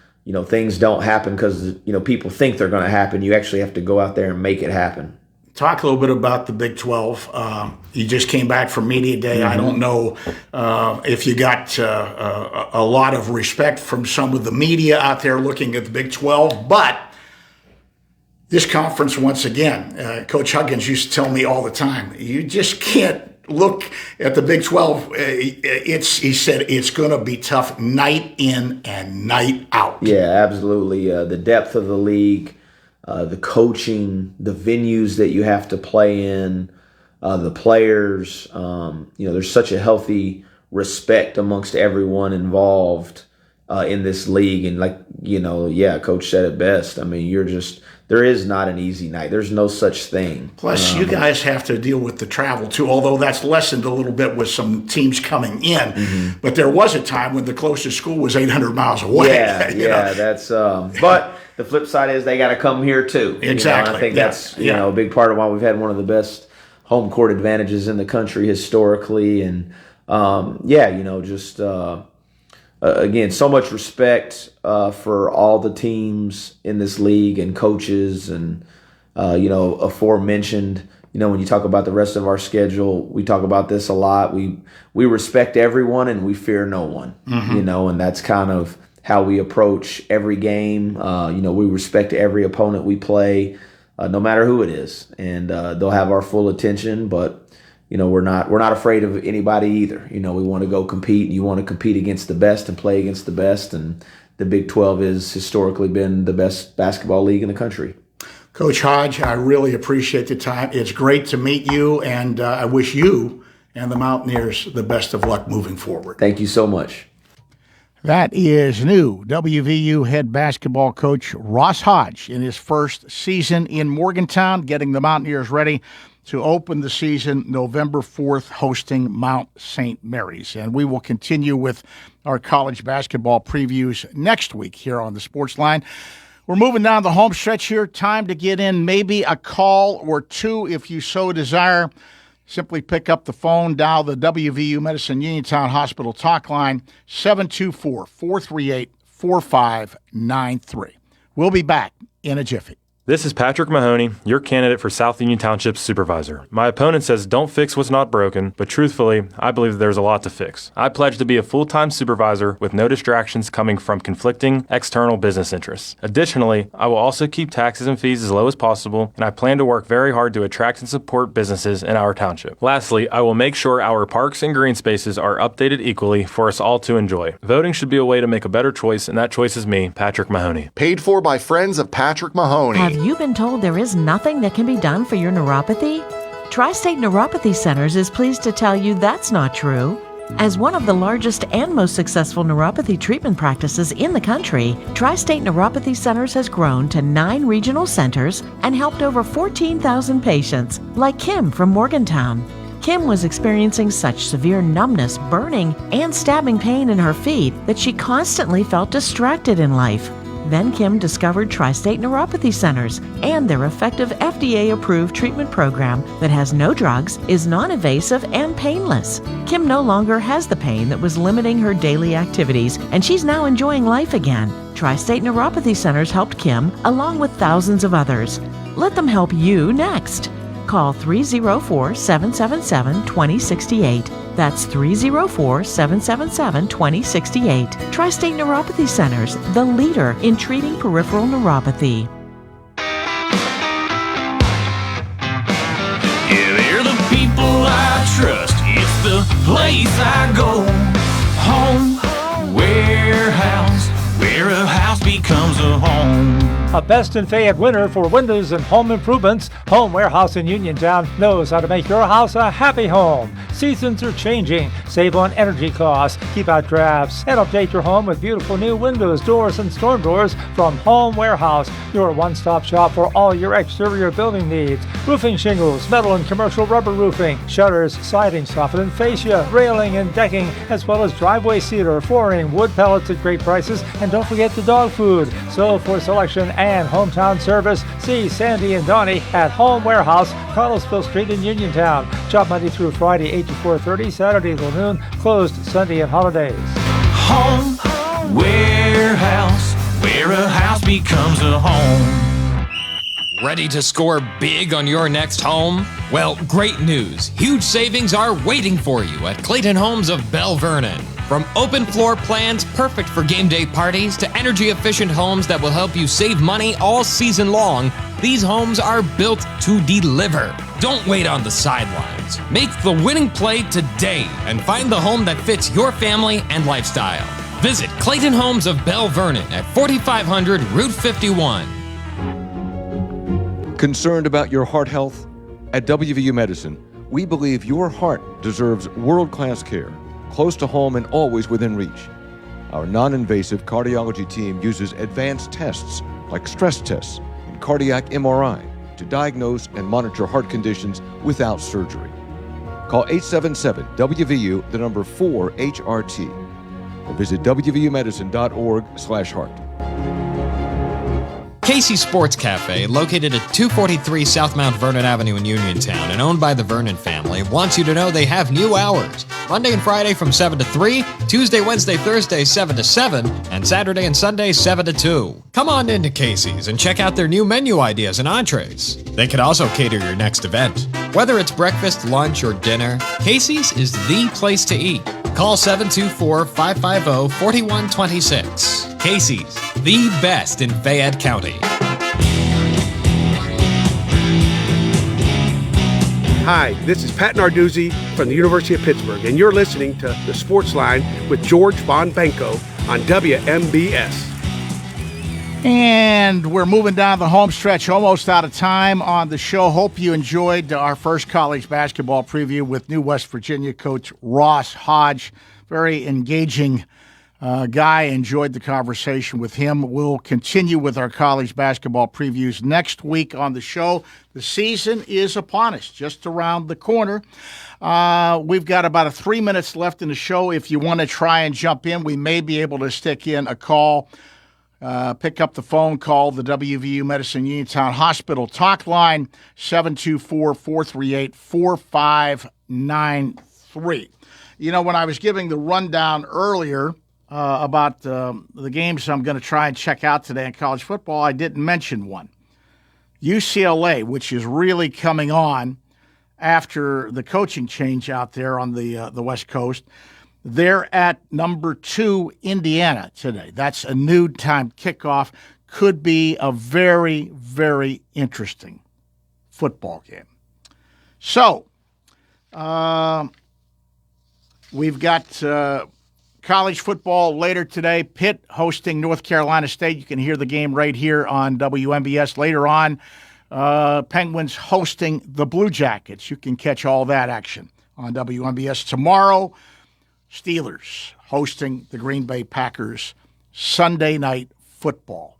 things don't happen because people think they're going to happen. You actually have to go out there and make it happen. Talk a little bit about the Big 12. You just came back from Media Day. I don't know if you got a lot of respect from some of the media out there looking at the Big 12, but this conference, once again, Coach Huggins used to tell me all the time, you just can't look at the Big 12. He said it's going to be tough night in and night out. Yeah, absolutely. The depth of the league, the coaching, the venues that you have to play in, the players. There's such a healthy respect amongst everyone involved in this league. And Coach said it best. I mean, there is not an easy night. There's no such thing. Plus, you guys have to deal with the travel, too, although that's lessened a little bit with some teams coming in. Mm-hmm. But there was a time when the closest school was 800 miles away. Yeah, that's but the flip side is they got to come here, too. Exactly. I think that's a big part of why we've had one of the best home court advantages in the country historically. And, again, so much respect for all the teams in this league and coaches and, aforementioned, when you talk about the rest of our schedule, we talk about this a lot. We respect everyone and we fear no one, and that's kind of how we approach every game. We respect every opponent we play, no matter who it is, and they'll have our full attention, but we're not afraid of anybody either. We want to go compete. You want to compete against the best and play against the best. And the Big 12 has historically been the best basketball league in the country. Coach Hodge, I really appreciate the time. It's great to meet you, and I wish you and the Mountaineers the best of luck moving forward. Thank you so much. That is new WVU head basketball coach Ross Hodge in his first season in Morgantown, getting the Mountaineers ready to open the season November 4th, hosting Mount St. Mary's. And we will continue with our college basketball previews next week here on the Sportsline. We're moving down the home stretch here. Time to get in maybe a call or two if you so desire. Simply pick up the phone, dial the WVU Medicine Uniontown Hospital talk line, 724-438-4593. We'll be back in a jiffy. This is Patrick Mahoney, your candidate for South Union Township's supervisor. My opponent says don't fix what's not broken, but truthfully, I believe there's a lot to fix. I pledge to be a full-time supervisor with no distractions coming from conflicting external business interests. Additionally, I will also keep taxes and fees as low as possible, and I plan to work very hard to attract and support businesses in our township. Lastly, I will make sure our parks and green spaces are updated equally for us all to enjoy. Voting should be a way to make a better choice, and that choice is me, Patrick Mahoney. Paid for by friends of Patrick Mahoney. Have you been told there is nothing that can be done for your neuropathy? Tri-State Neuropathy Centers is pleased to tell you that's not true. As one of the largest and most successful neuropathy treatment practices in the country, Tri-State Neuropathy Centers has grown to 9 regional centers and helped over 14,000 patients, like Kim from Morgantown. Kim was experiencing such severe numbness, burning, and stabbing pain in her feet that she constantly felt distracted in life. Then Kim discovered Tri-State Neuropathy Centers and their effective FDA-approved treatment program that has no drugs, is non-invasive, and painless. Kim no longer has the pain that was limiting her daily activities, and she's now enjoying life again. Tri-State Neuropathy Centers helped Kim, along with thousands of others. Let them help you next. Call 304-777-2068. That's 304-777-2068. Tri-State Neuropathy Centers, the leader in treating peripheral neuropathy. Yeah, they're the people I trust. It's the place I go. Home Warehouse, where a house becomes a home. A Best in Fayette winner for windows and home improvements, Home Warehouse in Uniontown knows how to make your house a happy home. Seasons are changing. Save on energy costs, keep out drafts, and update your home with beautiful new windows, doors, and storm doors from Home Warehouse, your one-stop shop for all your exterior building needs. Roofing shingles, metal and commercial rubber roofing, shutters, siding, soffit and fascia, railing and decking, as well as driveway cedar, flooring, wood pellets at great prices, and don't forget the dog food. So for selection and hometown service, see Sandy and Donnie at Home Warehouse, Carlsville Street in Uniontown. Shop Monday through Friday, 8 to 4:30, Saturday till noon, closed Sunday and holidays. Home Warehouse, where a house becomes a home. Ready to score big on your next home? Well, great news. Huge savings are waiting for you at Clayton Homes of Bell Vernon. From open floor plans perfect for game day parties to energy-efficient homes that will help you save money all season long, these homes are built to deliver. Don't wait on the sidelines. Make the winning play today and find the home that fits your family and lifestyle. Visit Clayton Homes of Bell Vernon at 4500 Route 51. Concerned about your heart health? At WVU Medicine, we believe your heart deserves world-class care, close to home and always within reach. Our non-invasive cardiology team uses advanced tests like stress tests and cardiac MRI to diagnose and monitor heart conditions without surgery. Call 877-WVU, the number 4HRT, or visit wvumedicine.org/heart. Casey's Sports Cafe, located at 243 South Mount Vernon Avenue in Uniontown and owned by the Vernon family, wants you to know they have new hours. Monday and Friday from 7 to 3, Tuesday, Wednesday, Thursday 7 to 7, and Saturday and Sunday 7 to 2. Come on into Casey's and check out their new menu ideas and entrees. They can also cater your next event. Whether it's breakfast, lunch, or dinner, Casey's is the place to eat. Call 724-550-4126. Casey's, the best in Fayette County. Hi, this is Pat Narduzzi from the University of Pittsburgh, and you're listening to The Sports Line with George Von Benko on WMBS. And we're moving down the home stretch, almost out of time on the show. Hope you enjoyed our first college basketball preview with new West Virginia coach Ross Hodge. Very engaging guy. Enjoyed the conversation with him. We'll continue with our college basketball previews next week on the show. The season is upon us, just around the corner. We've got about 3 minutes left in the show. If you want to try and jump in, we may be able to stick in a call. Pick up the phone, call the WVU Medicine Uniontown Hospital talk line, 724-438-4593. You know, when I was giving the rundown earlier about the games I'm going to try and check out today in college football, I didn't mention one. UCLA, which is really coming on after the coaching change out there on the West Coast, they're at number 2 Indiana today. That's a noon time kickoff. Could be a very, very interesting football game. So, we've got college football later today. Pitt hosting North Carolina State. You can hear the game right here on WMBS. Later on, Penguins hosting the Blue Jackets. You can catch all that action on WMBS. Tomorrow, Steelers hosting the Green Bay Packers. Sunday night football.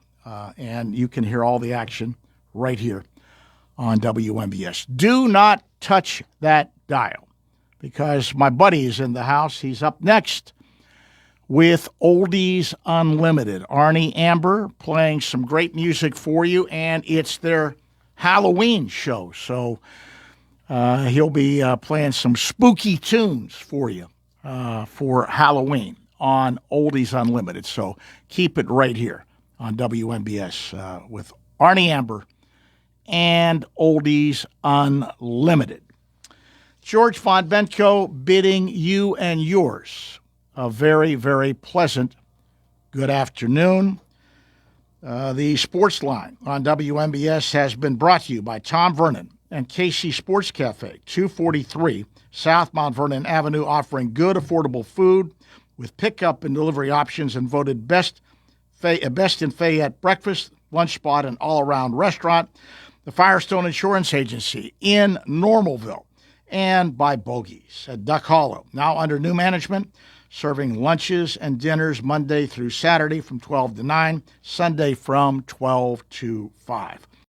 And you can hear all the action right here on WMBS. Do not touch that dial, because my buddy is in the house. He's up next with Oldies Unlimited. Arnie Amber playing some great music for you, and it's their Halloween show. So he'll be playing some spooky tunes for you for Halloween on Oldies Unlimited. So keep it right here on WMBS with Arnie Amber and Oldies Unlimited. George Von Benko bidding you and yours a very, very pleasant good afternoon. The Sports Line on WMBS has been brought to you by Tom Vernon and KC Sports Cafe, 243 South Mount Vernon Avenue, offering good, affordable food with pickup and delivery options, and voted best in Fayette breakfast, lunch spot, and all-around restaurant. The Firestone Insurance Agency in Normalville, and by Bogies at Duck Hollow, now under new management, serving lunches and dinners Monday through Saturday from 12 to 9, Sunday from 12 to 5.